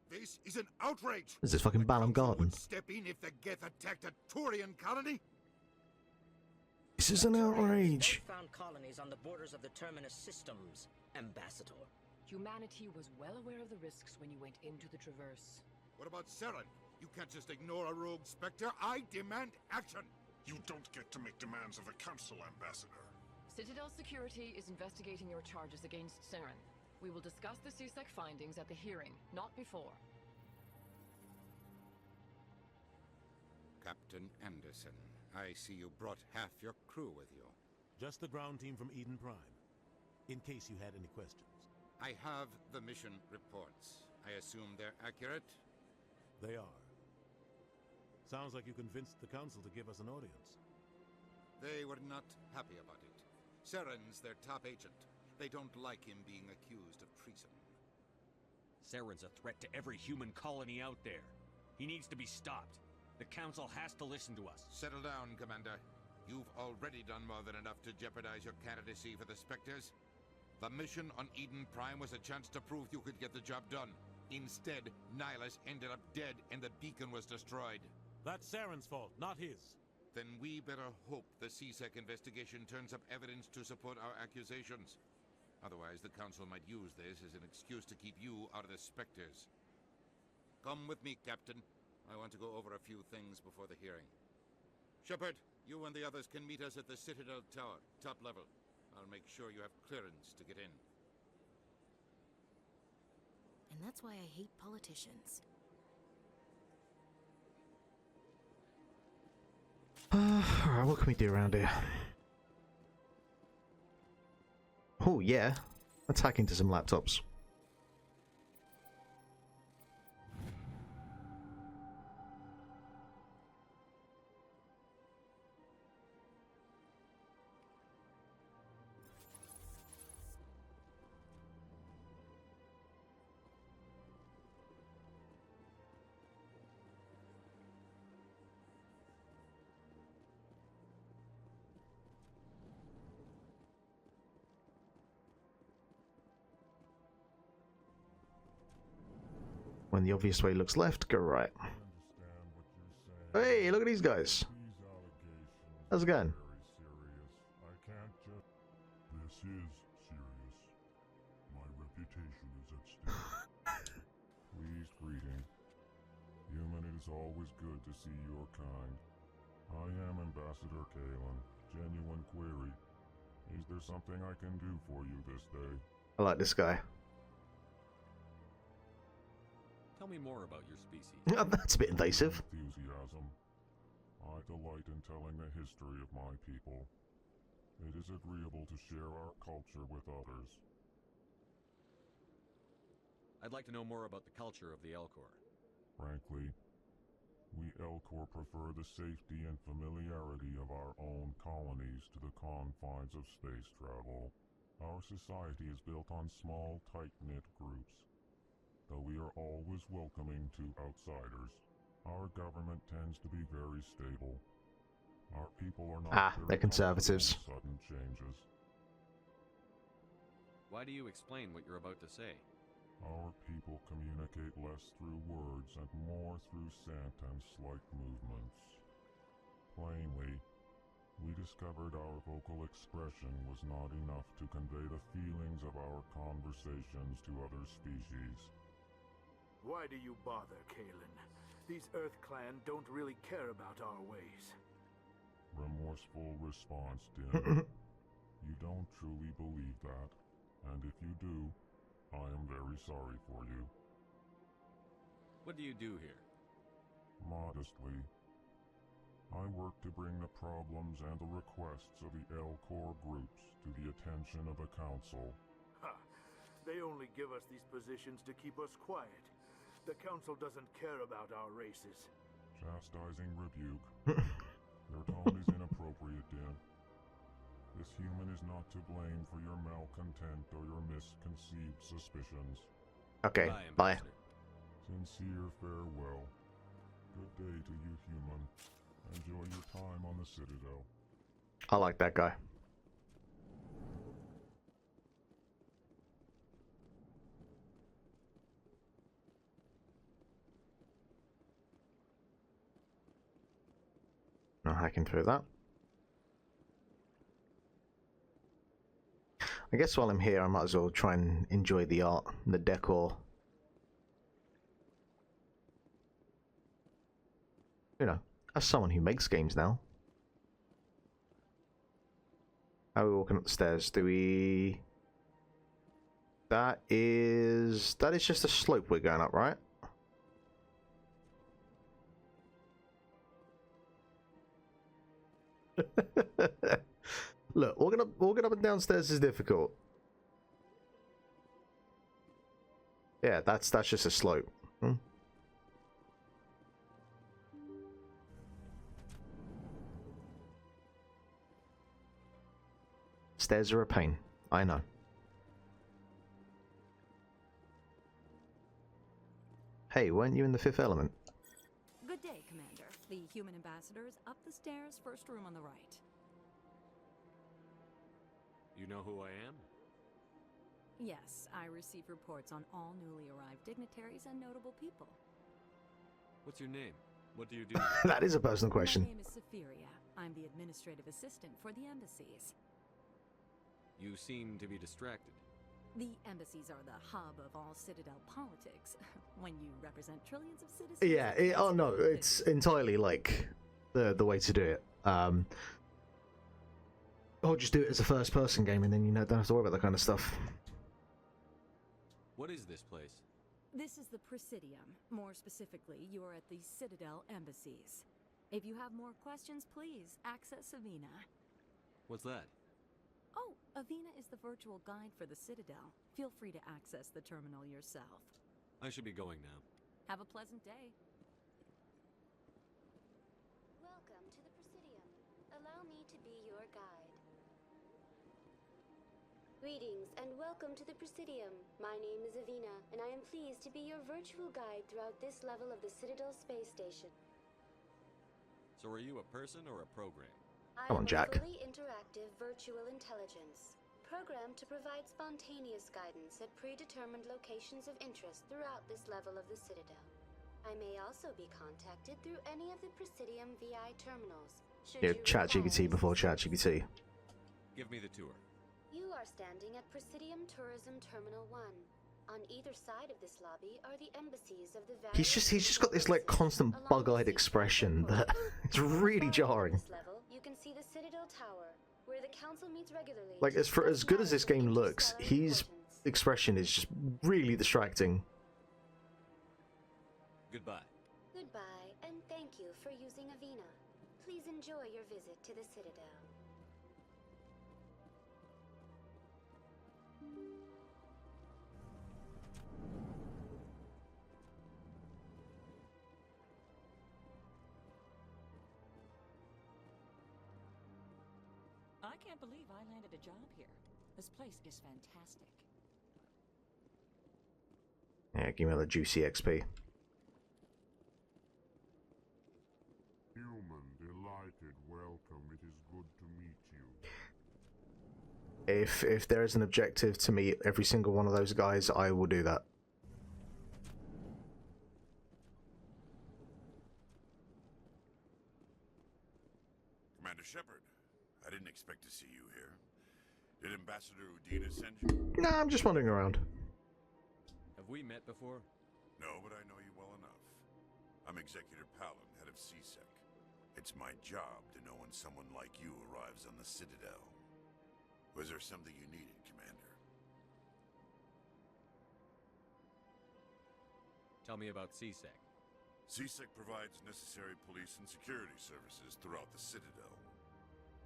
This is an outrage. This is fucking Balam Garden. Step in if the Geth attacked a Turian colony. This is an outrage. Found colonies on the borders of the Terminus systems, Ambassador. Humanity was well aware of the risks when you went into the Traverse. What about Seren? You can't just ignore a rogue Spectre. I demand action. You don't get to make demands of the Council, Ambassador. Citadel Security is investigating your charges against Seren. We will discuss the CSEC findings at the hearing, not before. Captain Anderson, I see you brought half your crew with you. Just the ground team from Eden Prime, in case you had any questions. I have the mission reports. I assume they're accurate? They are. Sounds like you convinced the Council to give us an audience. They were not happy about it. Seren's their top agent. They don't like him being accused of treason. Saren's a threat to every human colony out there. He needs to be stopped. The Council has to listen to us. Settle down, Commander. You've already done more than enough to jeopardize your candidacy for the Spectres. The mission on Eden Prime was a chance to prove you could get the job done. Instead, Nihilus ended up dead and the beacon was destroyed. That's Saren's fault, not his. Then we better hope the CSEC investigation turns up evidence to support our accusations. Otherwise, the Council might use this as an excuse to keep you out of the Spectres. Come with me, Captain. I want to go over a few things before the hearing. Shepard, you and the others can meet us at the Citadel Tower, top level. I'll make sure you have clearance to get in. And that's why I hate politicians. Alright, what can we do around here? Oh yeah, attack into some laptops. When the obvious way looks left, go right. Hey, look at these guys. How's it going? I can't just... This is serious. My reputation is at stake. Please greeting. Human, it is always good to see your kind. I am Ambassador Kalen. Genuine query. Is there something I can do for you this day? I like this guy. Tell me more about your species. That's a bit invasive. Enthusiasm. I delight in telling the history of my people. It is agreeable to share our culture with others. I'd like to know more about the culture of the Elcor. Frankly, we Elcor prefer the safety and familiarity of our own colonies to the confines of space travel. Our society is built on small, tight-knit groups. Though we are always welcoming to outsiders, our government tends to be very stable. Our people are not they're conservatives. Sudden changes. Why do you explain what you're about to say? Our people communicate less through words and more through scent and slight movements. Plainly, we discovered our vocal expression was not enough to convey the feelings of our conversations to other species. Why do you bother, Kalen? These Earth Clan don't really care about our ways. Remorseful response, Din. You don't truly believe that, and if you do, I am very sorry for you. What do you do here? Modestly, I work to bring the problems and the requests of the Elcor groups to the attention of the Council. Ha! They only give us these positions to keep us quiet. The Council doesn't care about our races. Chastising rebuke. Your tone is inappropriate, Din. This human is not to blame for your malcontent or your misconceived suspicions. Okay, bye. Sincere farewell. Good day to you, human. Enjoy your time on the Citadel. I like that guy. No hacking through that. I guess while I'm here, I might as well try and enjoy the art and the decor. You know, as someone who makes games now. How are we walking up the stairs? Do we... That is just a slope we're going up, right? Look, walking up and downstairs is difficult. Yeah, that's just a slope. Stairs are a pain. I know. Hey, weren't you in the Fifth Element? Good day, Commander. The human ambassador is up the stairs, first room on the right. You know who I am? Yes, I receive reports on all newly arrived dignitaries and notable people. What's your name? What do you do? That is a personal question. My name is Safiria. I'm the administrative assistant for the embassies. You seem to be distracted. The embassies are the hub of all Citadel politics. When you represent trillions of citizens... Yeah, oh no, it's entirely like the way to do it. Or just do it as a first-person game, and then you don't have to worry about that kind of stuff. What is this place? This is the Presidium. More specifically, you are at the Citadel embassies. If you have more questions, please access Avina. What's that? Oh, Avina is the virtual guide for the Citadel. Feel free to access the terminal yourself. I should be going now. Have a pleasant day. Welcome to the Presidium. Allow me to be your guide. Greetings and welcome to the Presidium. My name is Avina, and I am pleased to be your virtual guide throughout this level of the Citadel space station. So are you a person or a program? Come on, Jack. I am a fully interactive virtual intelligence, programmed to provide spontaneous guidance at predetermined locations of interest throughout this level of the Citadel. I may also be contacted through any of the Presidium VI terminals. Yeah, ChatGPT before ChatGPT. Give me the tour. You are standing at Presidium Tourism Terminal 1. On either side of this lobby are the embassies of the He's just got this like constant bug-eyed expression that it's really jarring. You can see the Citadel Tower, where the council meets regularly. Like as good as this game looks, his expression is just really distracting. Goodbye. Goodbye, and thank you for using Avina. Please enjoy your visit to the Citadel. I can't believe I landed a job here. This place is fantastic. Yeah, give me all the juicy XP. Human, delighted, welcome. It is good to meet you. If there is an objective to meet every single one of those guys, I will do that. Commander Shepard, I didn't expect to see you here. Did Ambassador Udina send you? Nah, I'm just wandering around. Have we met before? No, but I know you well enough. I'm Executor Palin, head of CSEC. It's my job to know when someone like you arrives on the Citadel. Was there something you needed, Commander? Tell me about CSEC. CSEC provides necessary police and security services throughout the Citadel.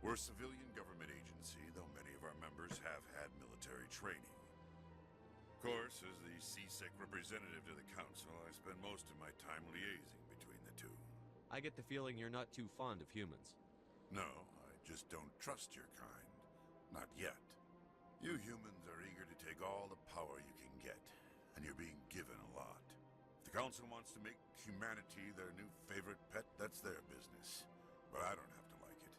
We're a civilian government agency, though many of our members have had military training. Of course, as the CSEC representative to the Council, I spend most of my time liaising between the two. I get the feeling you're not too fond of humans. No, I just don't trust your kind. Not yet. You humans are eager to take all the power you can get, and you're being given a lot. If the Council wants to make humanity their new favorite pet, that's their business. But I don't have to like it.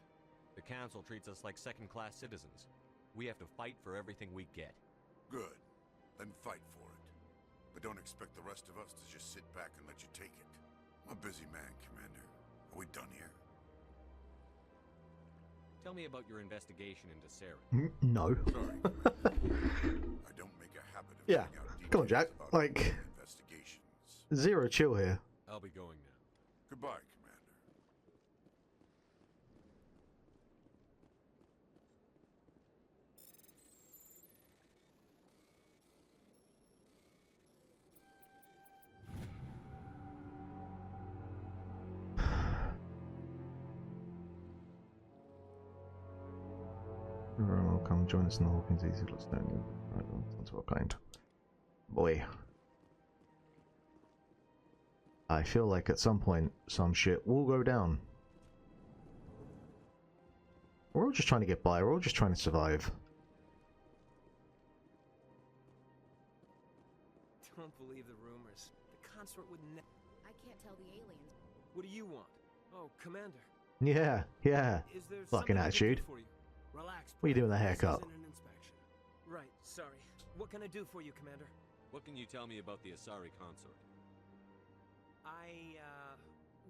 The Council treats us like second-class citizens. We have to fight for everything we get. Good. Then fight for it. But don't expect the rest of us to just sit back and let you take it. I'm a busy man, Commander. Are we done here? Tell me about your investigation into Sarah. No. Sorry, I don't make a habit of Yeah, giving out come on, Jack. details about Like, investigations. zero chill here. I'll be going now. Goodbye, Commander. Come join us in the Hawkins Easy. Let's know. That's what kind. Boy. I feel like at some point some shit will go down. We're all just trying to get by, we're all just trying to survive. Don't believe the rumors. The consort would I can't tell the aliens. What do you want? Oh, Commander. Yeah, yeah. Is there Fucking something I can do attitude. for you? Relax. What are you doing with that This haircut? isn't an inspection. Right, sorry. What can I do for you, Commander? What can you tell me about the Asari consort?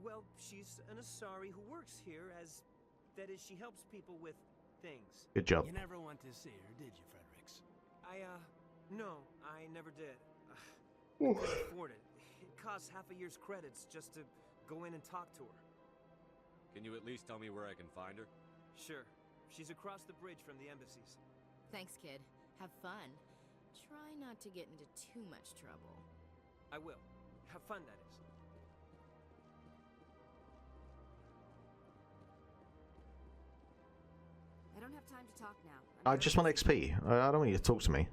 Well, she's an Asari who works here as... That is, she helps people with things. Good job. You never went to see her, did you, Fredericks? No, I never did. I couldn't afford it. It costs half a year's credits just to go in and talk to her. Can you at least tell me where I can find her? Sure. She's across the bridge from the embassies. Thanks, kid. Have fun. Try not to get into too much trouble. I will. Have fun, that is. I don't have time to talk now. I just want XP. I don't want you to talk to me.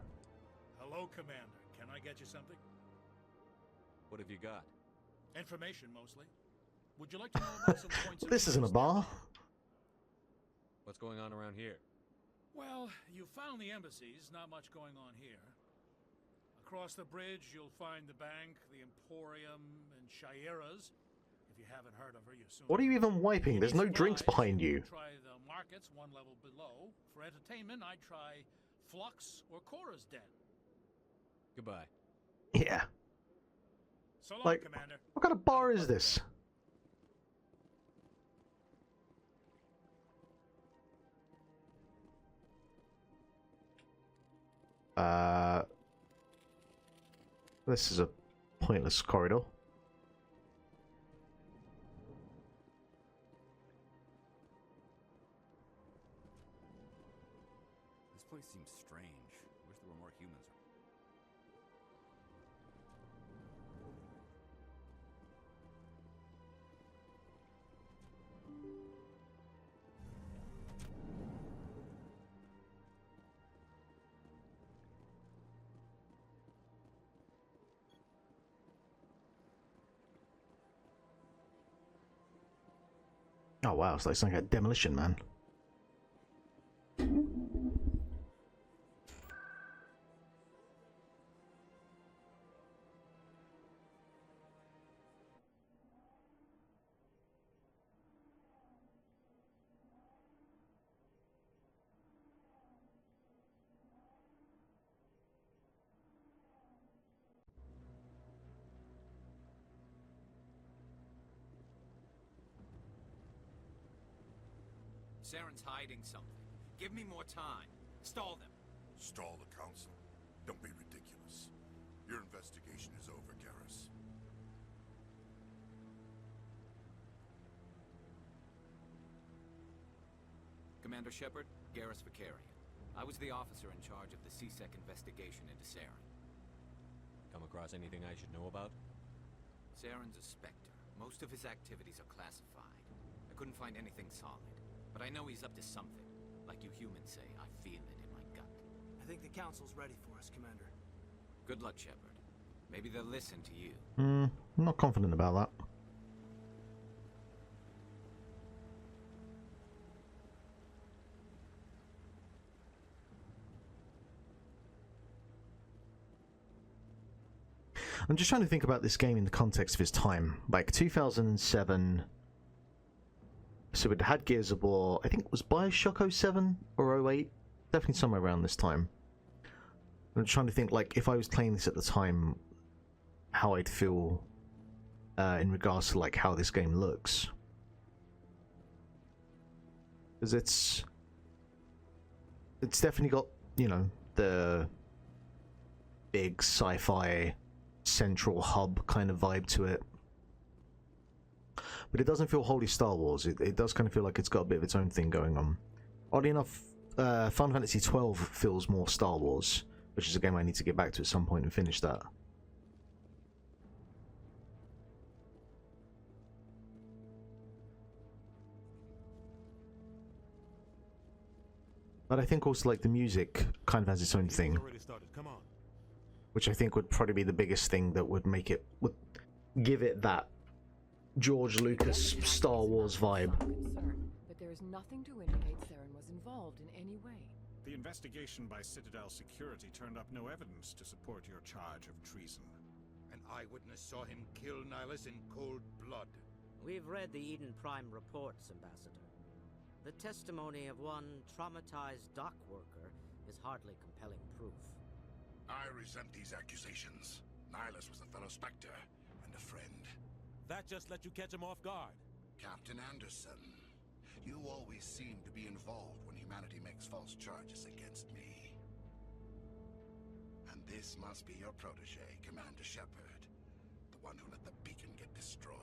Hello, Commander. Can I get you something? What have you got? Information, mostly. Would you like to know about some points of This isn't a interest? bar. What's going on around here? Well, you found the embassies. Not much going on here. Across the bridge, you'll find the bank, the Emporium, and Shaira's. If you haven't heard of her, you soon. What are you even wiping? There's no drinks behind you. Try the markets one level below. For entertainment, I'd try Flux or Cora's Den. Goodbye. Yeah. So long, Like, Commander. what kind of bar is this? This is a pointless corridor. This place seems strange. Wish there were more humans. Oh wow, it's like something like Demolition Man. Saren's hiding something. Give me more time. Stall them. Stall the council? Don't be ridiculous. Your investigation is over, Garrus. Commander Shepard, Garrus Vicarian. I was the officer in charge of the CSEC investigation into Saren. Come across anything I should know about? Saren's a Spectre. Most of his activities are classified. I couldn't find anything solid. But I know he's up to something. Like you humans say, I feel it in my gut. I think the council's ready for us, Commander. Good luck, Shepard. Maybe they'll listen to you. I'm not confident about that. I'm just trying to think about this game in the context of its time. Like 2007. So it had Gears of War. I think it was BioShock 07 or 08. Definitely somewhere around this time. I'm trying to think, like, if I was playing this at the time, how I'd feel in regards to like how this game looks. Because it's definitely got, you know, the big sci-fi central hub kind of vibe to it. But it doesn't feel wholly Star Wars. It does kind of feel like it's got a bit of its own thing going on. Oddly enough, Final Fantasy XII feels more Star Wars, which is a game I need to get back to at some point and finish that. But I think also like the music kind of has its own thing, which I think would probably be the biggest thing that would make it, would give it that George Lucas Star Wars vibe. But there is nothing to indicate Saren was involved in any way. The investigation by Citadel Security turned up no evidence to support your charge of treason. An eyewitness saw him kill Nihilus in cold blood. We've read the Eden Prime reports, Ambassador. The testimony of one traumatized dock worker is hardly compelling proof. I resent these accusations. Nihilus was a fellow Spectre and a friend. That just let you catch him off guard. Captain Anderson, you always seem to be involved when humanity makes false charges against me. And this must be your protege, Commander Shepard, the one who let the beacon get destroyed.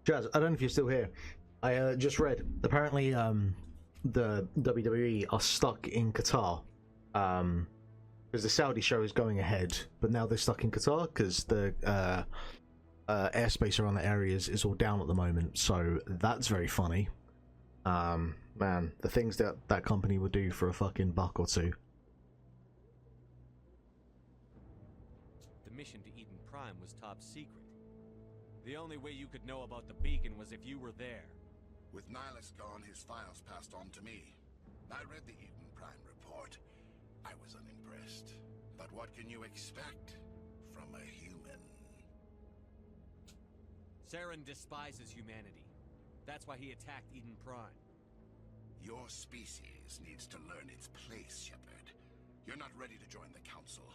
Jazz, I don't know if you're still here. I just read. Apparently, the WWE are stuck in Qatar because the Saudi show is going ahead, but now they're stuck in Qatar because the airspace around the areas is all down at the moment. So that's very funny. Man, the things that that company would do for a fucking buck or two. The mission to Eden Prime was top secret. The only way you could know about the beacon was if you were there. With Nihilus gone, his files passed on to me. I read the Eden Prime report. I was unimpressed. But what can you expect from a human? Saren despises humanity. That's why he attacked Eden Prime. Your species needs to learn its place, Shepard. You're not ready to join the Council.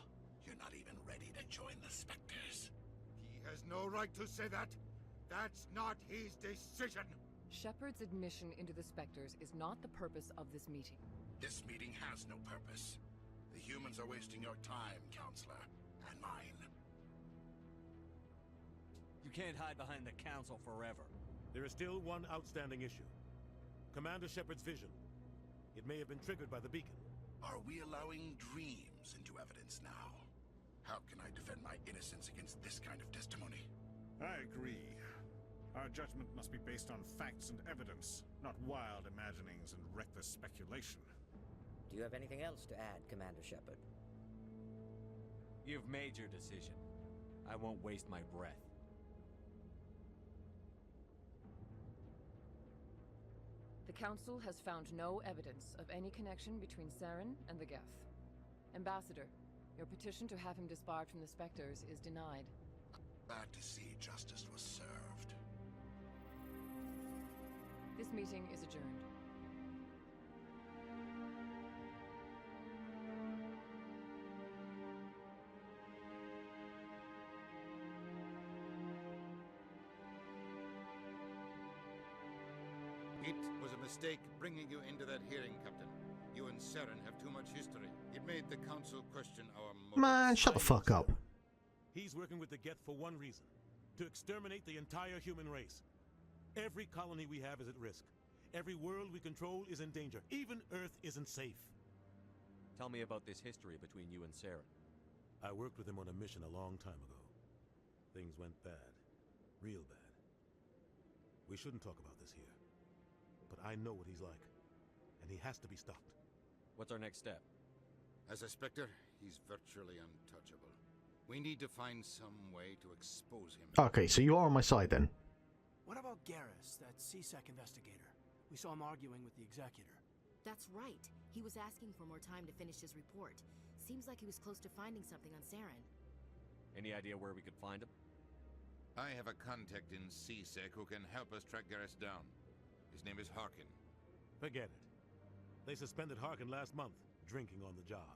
You're not even ready to join the Spectres. He has no right to say that. That's not his decision. Shepard's admission into the Spectres is not the purpose of this meeting. This meeting has no purpose. The humans are wasting your time, Counselor, and mine. You can't hide behind the Council forever. There is still one outstanding issue. Commander Shepard's vision. It may have been triggered by the beacon. Are we allowing dreams into evidence now? How can I defend my innocence against this kind of testimony? I agree. Our judgment must be based on facts and evidence, not wild imaginings and reckless speculation. Do you have anything else to add, Commander Shepard? You've made your decision. I won't waste my breath. The Council has found no evidence of any connection between Saren and the Geth. Ambassador, your petition to have him disbarred from the Spectres is denied. Glad to see justice was served. This meeting is adjourned. It was a mistake bringing you into that hearing, Captain. You and Saren have too much history. It made the Council question our motives. Man, shut the fuck up. He's working with the Geth for one reason. To exterminate the entire human race. Every colony we have is at risk. Every world we control is in danger. Even Earth isn't safe. Tell me about this history between you and Saren. I worked with him on a mission a long time ago. Things went bad. Real bad. We shouldn't talk about this here. But I know what he's like. And he has to be stopped. What's our next step? As a Spectre, he's virtually untouchable. We need to find some way to expose him. Okay, so you are on my side then. What about Garrus, that CSEC investigator? We saw him arguing with the Executor. That's right. He was asking for more time to finish his report. Seems like he was close to finding something on Saren. Any idea where we could find him? I have a contact in CSEC who can help us track Garrus down. His name is Harkin. Forget it. They suspended Harkin last month, drinking on the job.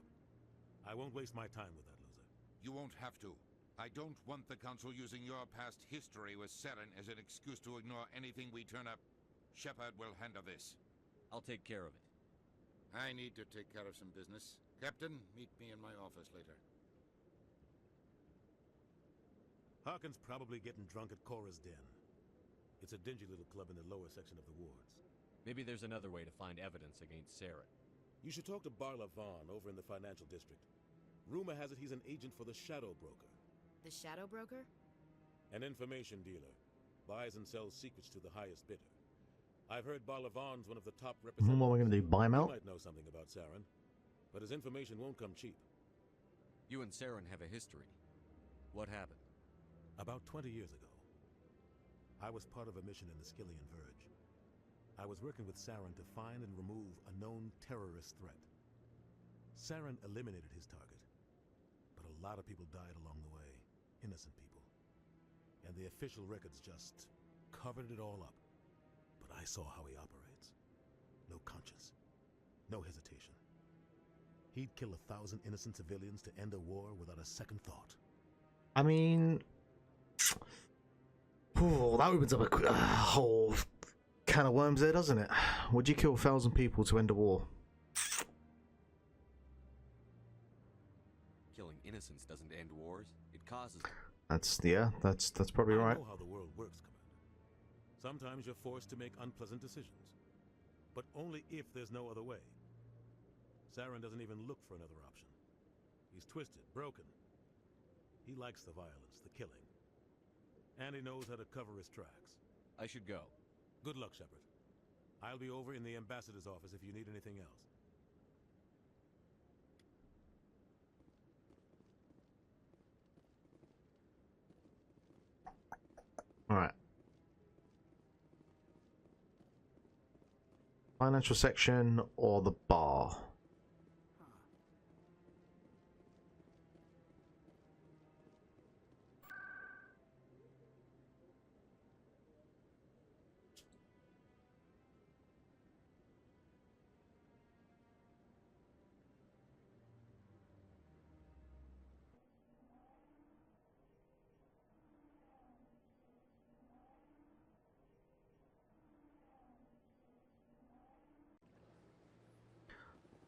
I won't waste my time with that loser. You won't have to. I don't want the Council using your past history with Saren as an excuse to ignore anything we turn up. Shepard will handle this. I'll take care of it. I need to take care of some business. Captain, meet me in my office later. Harkin's probably getting drunk at Cora's Den. It's a dingy little club in the lower section of the wards. Maybe there's another way to find evidence against Saren. You should talk to Barla Vaughn over in the financial district. Rumor has it he's an agent for the Shadow Broker. The Shadow Broker? An information dealer. Buys and sells secrets to the highest bidder. I've heard Balavan's one of the top What representatives. am I going to do? Buy him He out? might know something about Saren, but his information won't come cheap. You and Saren have a history. What happened? About 20 years ago, I was part of a mission in the Skillian Verge. I was working with Saren to find and remove a known terrorist threat. Saren eliminated his target, but a lot of people died along the way, innocent people. And the official records just covered it all up. But I saw how he operates. No conscience, no hesitation. He'd kill 1,000 innocent civilians to end a war without a second thought. I mean, that opens up a whole can of worms there, doesn't it? Would you kill 1,000 people to end a war? Killing innocents doesn't end wars. It causes them. That's probably right. I know how the world works, Commander. Sometimes you're forced to make unpleasant decisions, but only if there's no other way. Saren doesn't even look for another option. He's twisted, broken. He likes the violence, the killing. And he knows how to cover his tracks. I should go. Good luck, Shepard. I'll be over in the ambassador's office if you need anything else. Alright. Financial section or the bar?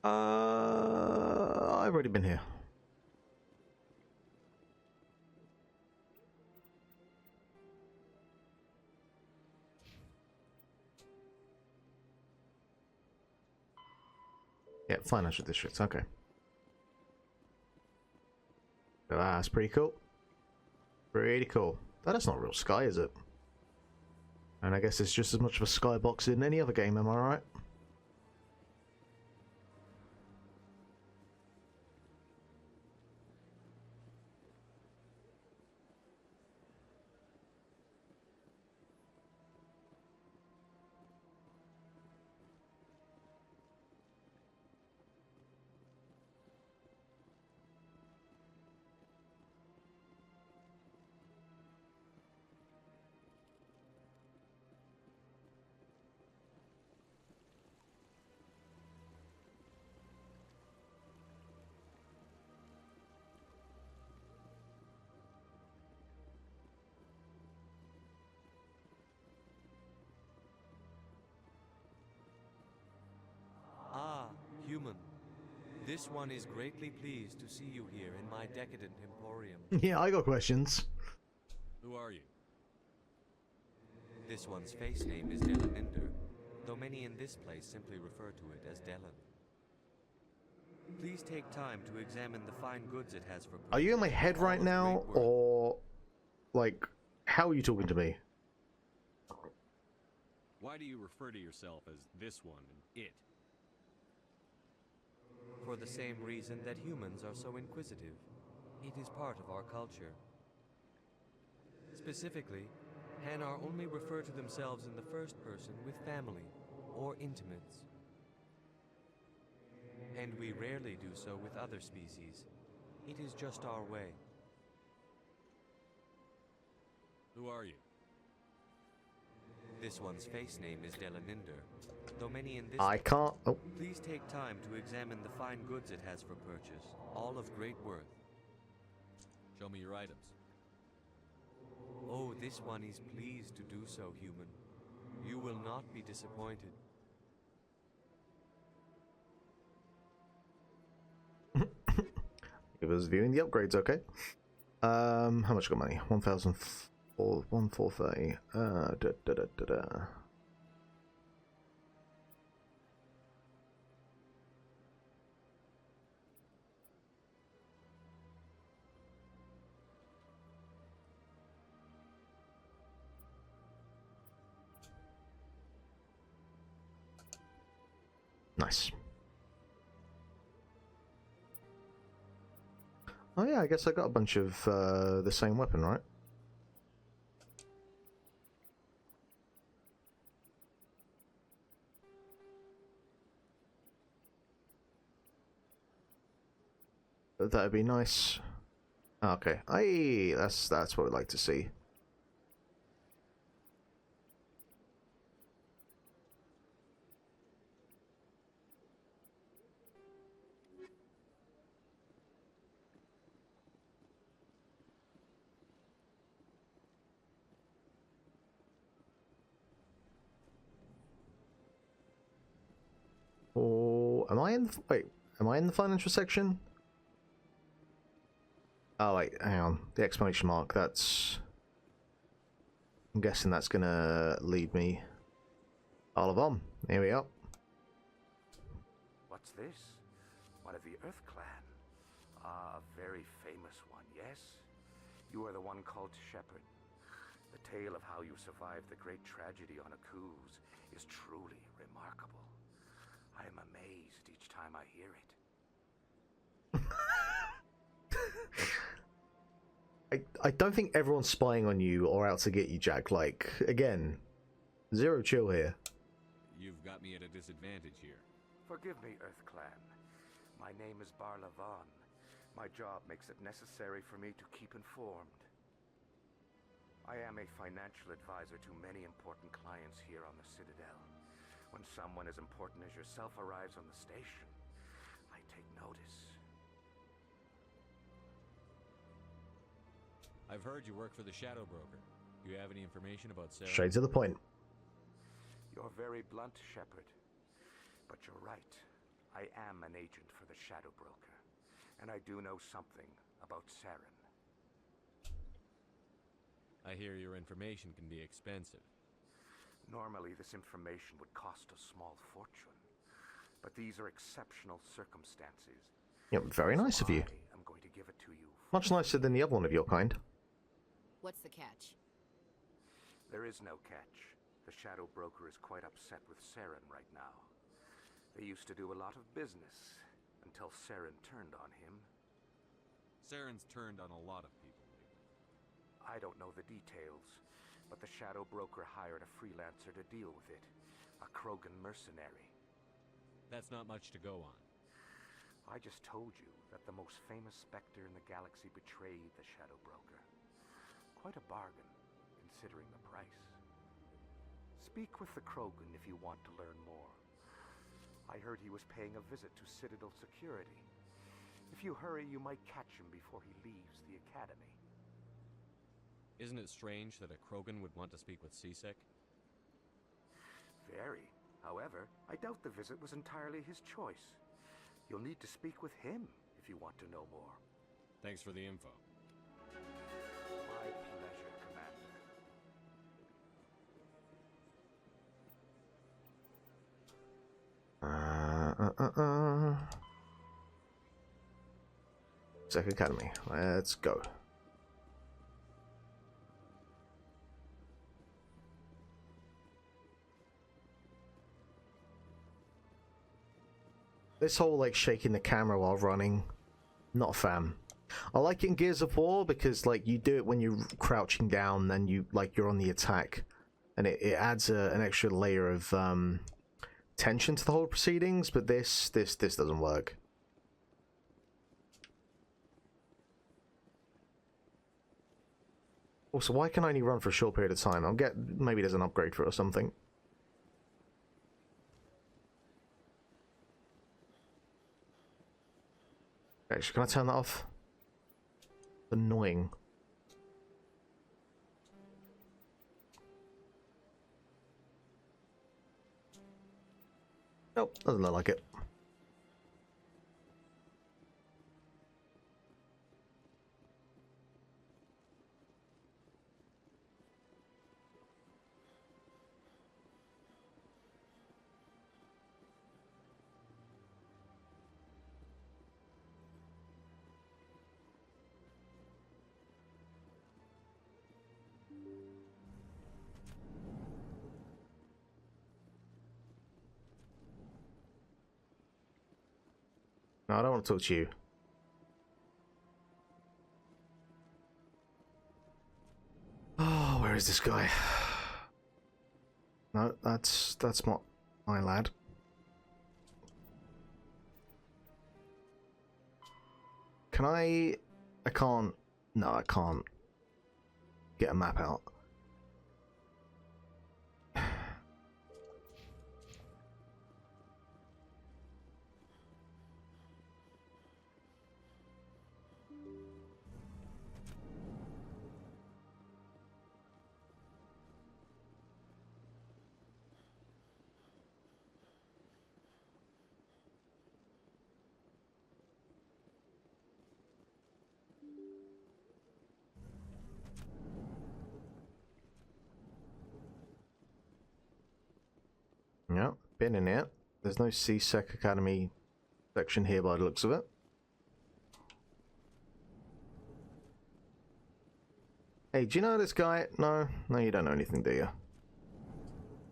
I've already been here. Yeah, financial districts, okay. Oh, that's pretty cool. Pretty cool. That's not real sky, is it? And I guess it's just as much of a skybox in any other game, am I right? Human. This one is greatly pleased to see you here in my decadent emporium. Yeah, I got questions. Who are you? This one's face name is Delaninder, though many in this place simply refer to it as Delan. Please take time to examine the fine goods it has for purchase. Are you in my head right now, or like, how are you talking to me? Why do you refer to yourself as this one and it? For the same reason that humans are so inquisitive. It is part of our culture. Specifically, Hanar only refer to themselves in the first person with family or intimates. And we rarely do so with other species. It is just our way. Who are you? This one's face name is Delaninder, though many in this... I can't... Oh. Please take time to examine the fine goods it has for purchase, all of great worth. Show me your items. Oh, this one is pleased to do so, human. You will not be disappointed. It was viewing the upgrades, okay. How much got money? 1,430. Nice. Oh yeah, I guess I got a bunch of the same weapon, right? That'd be nice. Okay, that's what we'd like to see. Oh, am I in the, wait, am I in the financial section? Oh wait, hang on. The exclamation mark, that's... I'm guessing that's gonna lead me all of on. Here we go. What's this? One of the Earth Clan. Ah, a very famous one, yes? You are the one called Shepherd. The tale of how you survived the great tragedy on Axyz is truly remarkable. I am amazed each time I hear it. I don't think everyone's spying on you or out to get you, Jack. Like, again, zero chill here. You've got me at a disadvantage here. Forgive me, Earth Clan. My name is Barlavan. My job makes it necessary for me to keep informed. I am a financial advisor to many important clients here on the Citadel. When someone as important as yourself arrives on the station, I take notice. I've heard you work for the Shadow Broker. Do you have any information about Sarah? Straight to the point. You're very blunt, Shepard. But you're right. I am an agent for the Shadow Broker. And I do know something about Saren. I hear your information can be expensive. Normally, this information would cost a small fortune. But these are exceptional circumstances. Yep, very nice of you. I'm going to give it to you. Much nicer than the other one of your kind. What's the catch? There is no catch. The Shadow Broker is quite upset with Saren right now. They used to do a lot of business, until Saren turned on him. Saren's turned on a lot of people lately. I don't know the details, but the Shadow Broker hired a freelancer to deal with it. A Krogan mercenary. That's not much to go on. I just told you that the most famous Spectre in the galaxy betrayed the Shadow Broker. Quite a bargain, considering the price. Speak with the Krogan if you want to learn more. I heard he was paying a visit to Citadel security. If you hurry, you might catch him before he leaves the Academy. Isn't it strange that a Krogan would want to speak with C-Sec? Very. However, I doubt the visit was entirely his choice. You'll need to speak with him if you want to know more. Thanks for the info. My pleasure, Commander. Sec Academy. Let's go. This whole like shaking the camera while running, not a fan. I like it in Gears of War because like you do it when you're crouching down, then you like you're on the attack, and it adds an extra layer of tension to the whole proceedings. But this doesn't work. Also, why can I only run for a short period of time? I'll get maybe there's an upgrade for it or something. Actually, can I turn that off? Annoying. Nope, doesn't look like it. No, I don't want to talk to you. Oh, where is this guy? No, that's not my lad. Can I can't. No, I can't get a map out. Yeah, been in it. There's no CSEC Academy section here by the looks of it. Hey, do you know this guy? No? No, you don't know anything, do you?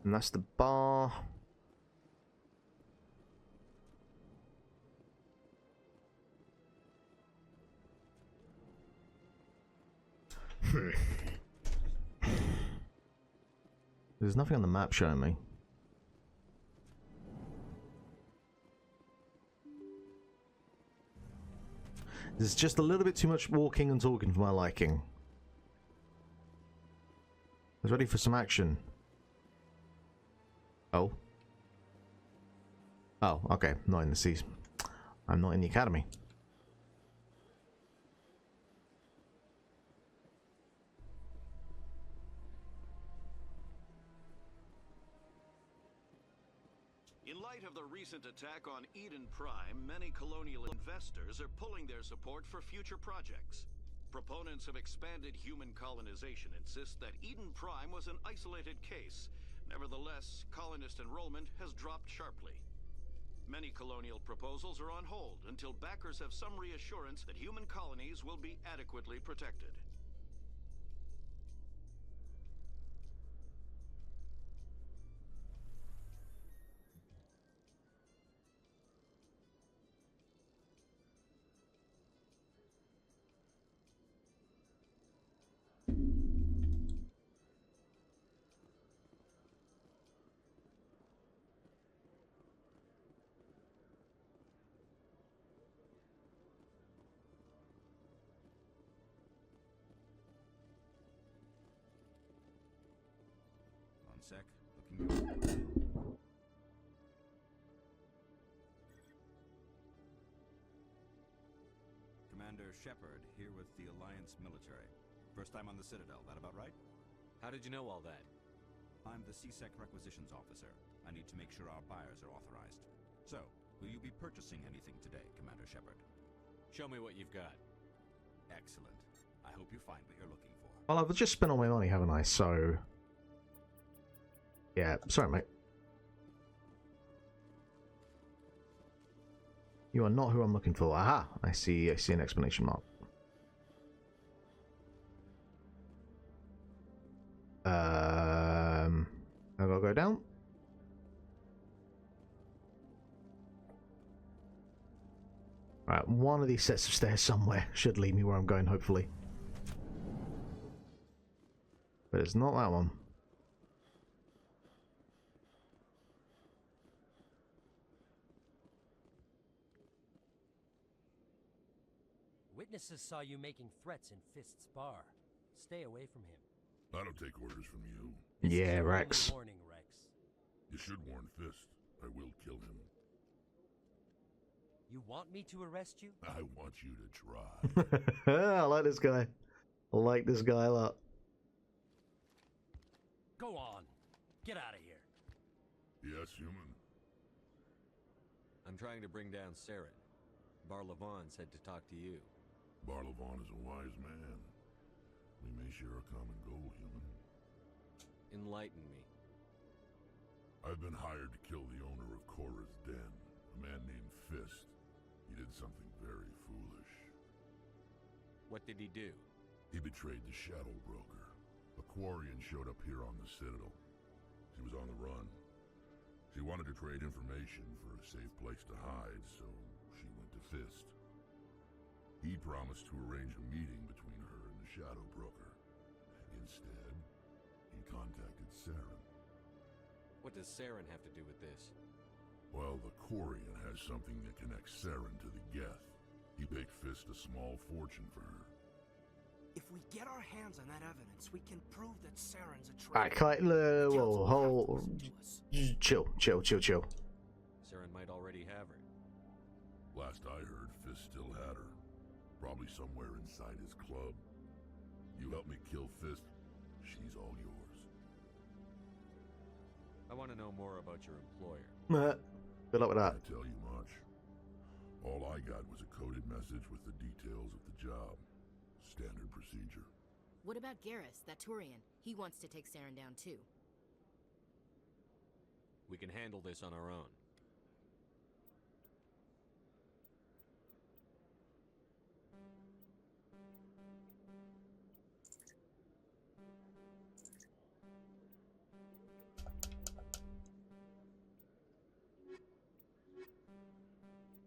And that's the bar. There's nothing on the map showing me. There's just a little bit too much walking and talking for my liking. I was ready for some action. Oh. Oh, okay. Not in the seas. I'm not in the academy. In light of the recent attack on Eden Prime, many colonial investors are pulling their support for future projects. Proponents of expanded human colonization insist that Eden Prime was an isolated case. Nevertheless, colonist enrollment has dropped sharply. Many colonial proposals are on hold until backers have some reassurance that human colonies will be adequately protected. One sec. Looking. Commander Shepard, here with the Alliance military. First time on the Citadel, that about right? How did you know all that? I'm the CSEC requisitions officer. I need to make sure our buyers are authorized. So, will you be purchasing anything today, Commander Shepard? Show me what you've got. Excellent. I hope you find what you're looking for. Well, I've just spent all my money, haven't I? So... yeah, sorry, mate. You are not who I'm looking for. Aha! I see an exclamation mark. I gotta go down. Right, one of these sets of stairs somewhere should lead me where I'm going, hopefully. But it's not that one. Witnesses saw you making threats in Fist's bar. Stay away from him. I don't take orders from you. Yeah, Rex. Warning, Rex. You should warn Fist. I will kill him. You want me to arrest you? I want you to try. I like this guy. I like this guy a lot. Go on. Get out of here. Yes, human. I'm trying to bring down Saren. Barlavon said to talk to you. Barlavon is a wise man. We may share a common goal, human. Enlighten me. I've been hired to kill the owner of Korra's Den, a man named Fist. He did something very foolish. What did he do? He betrayed the Shadow Broker. A Quarian showed up here on the Citadel. She was on the run. She wanted to trade information for a safe place to hide, so she went to promised to arrange a meeting between her and the Shadow Broker. Instead, he contacted Saren. What does Saren have to do with this? Well, the Quarian has something that connects Saren to the Geth. He paid Fist a small fortune for her. If we get our hands on that evidence, we can prove that Saren's a Alright, traitor. whoa, chill. Saren might already have her. Last I heard, Fist still had her. Probably somewhere inside his club. You help me kill Fist, she's all yours. I want to know more about your employer. Good luck with that. Can't tell you much. All I got was a coded message with the details of the job. Standard procedure. What about Garrus, that Turian? He wants to take Saren down too. We can handle this on our own.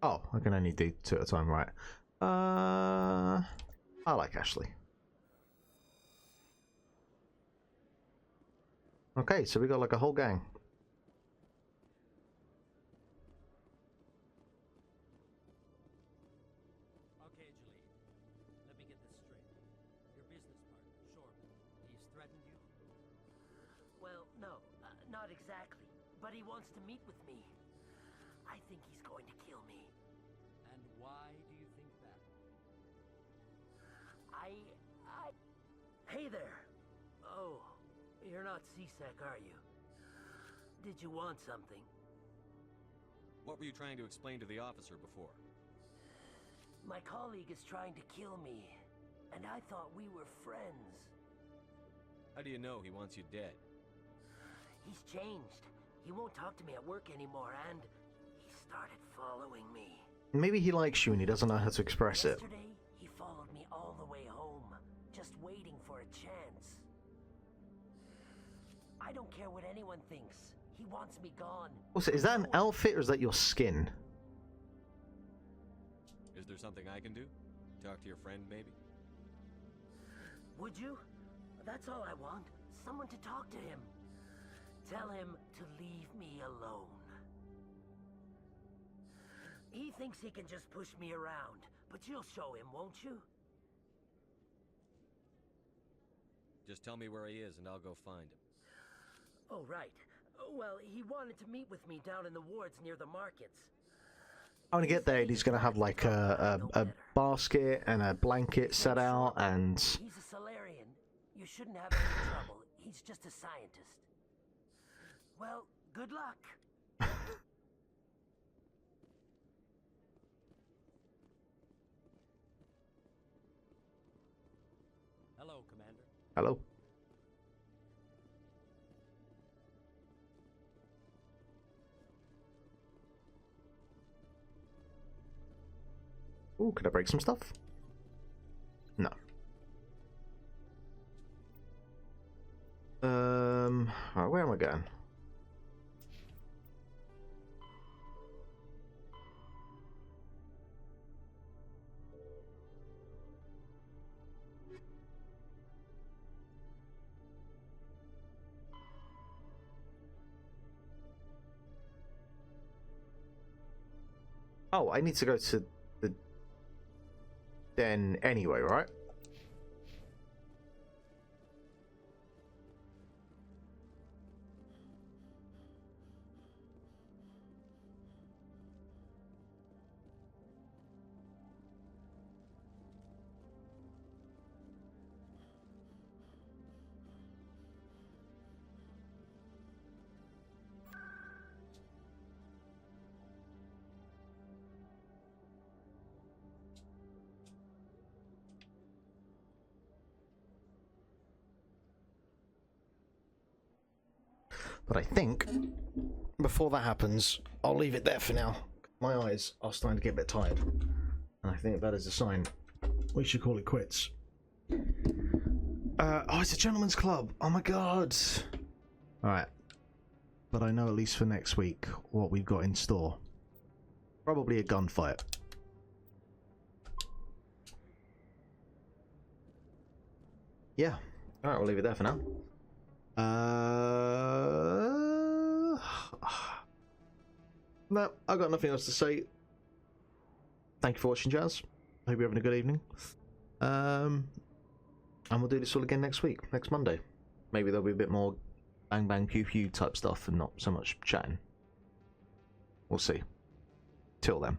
Oh, I can only do 2 at a time, right? I like Ashley. Okay, so we got like a whole gang. Okay, Julie. Let me get this straight. Your business partner, Shorman, he's threatened you? Well, no, not exactly. But he wants to meet with me. I think he's going to kill me. And why do you think that? Hey there! Oh, you're not C-Sec, are you? Did you want something? What were you trying to explain to the officer before? My colleague is trying to kill me, and I thought we were friends. How do you know he wants you dead? He's changed. He won't talk to me at work anymore, and he started following me. Maybe he likes you and he doesn't know how to express it. Yesterday, he followed me all the way home, just waiting for a chance. I don't care what anyone thinks. He wants me gone. Also, is that an outfit or is that your skin? Is there something I can do? Talk to your friend, maybe? Would you? That's all I want. Someone to talk to him. Tell him to leave me alone. He thinks he can just push me around, but you'll show him, won't you? Just tell me where he is and I'll go find him. Oh, right. Well, he wanted to meet with me down in the wards near the markets. I'm gonna get there and he's gonna have like a basket and a blanket set out and... He's a Solarian. You shouldn't have any trouble. He's just a scientist. Well, good luck. Hello, Commander. Hello. Ooh, could I break some stuff? No. Alright, where am I going? Oh, I need to go to the den anyway, right? But I think before that happens, I'll leave it there for now. My eyes are starting to get a bit tired, and I think that is a sign we should call it quits. Oh, it's a gentleman's club. Oh my god. Alright. But I know at least for next week what we've got in store. Probably a gunfight. yeah. All right, we'll leave it there for now. No, I've got nothing else to say. Thank you for watching, Jazz. Hope you're having a good evening. And we'll do this all again next week, next Monday. Maybe there'll be a bit more bang bang pew pew type stuff and not so much chatting. We'll see. Till then.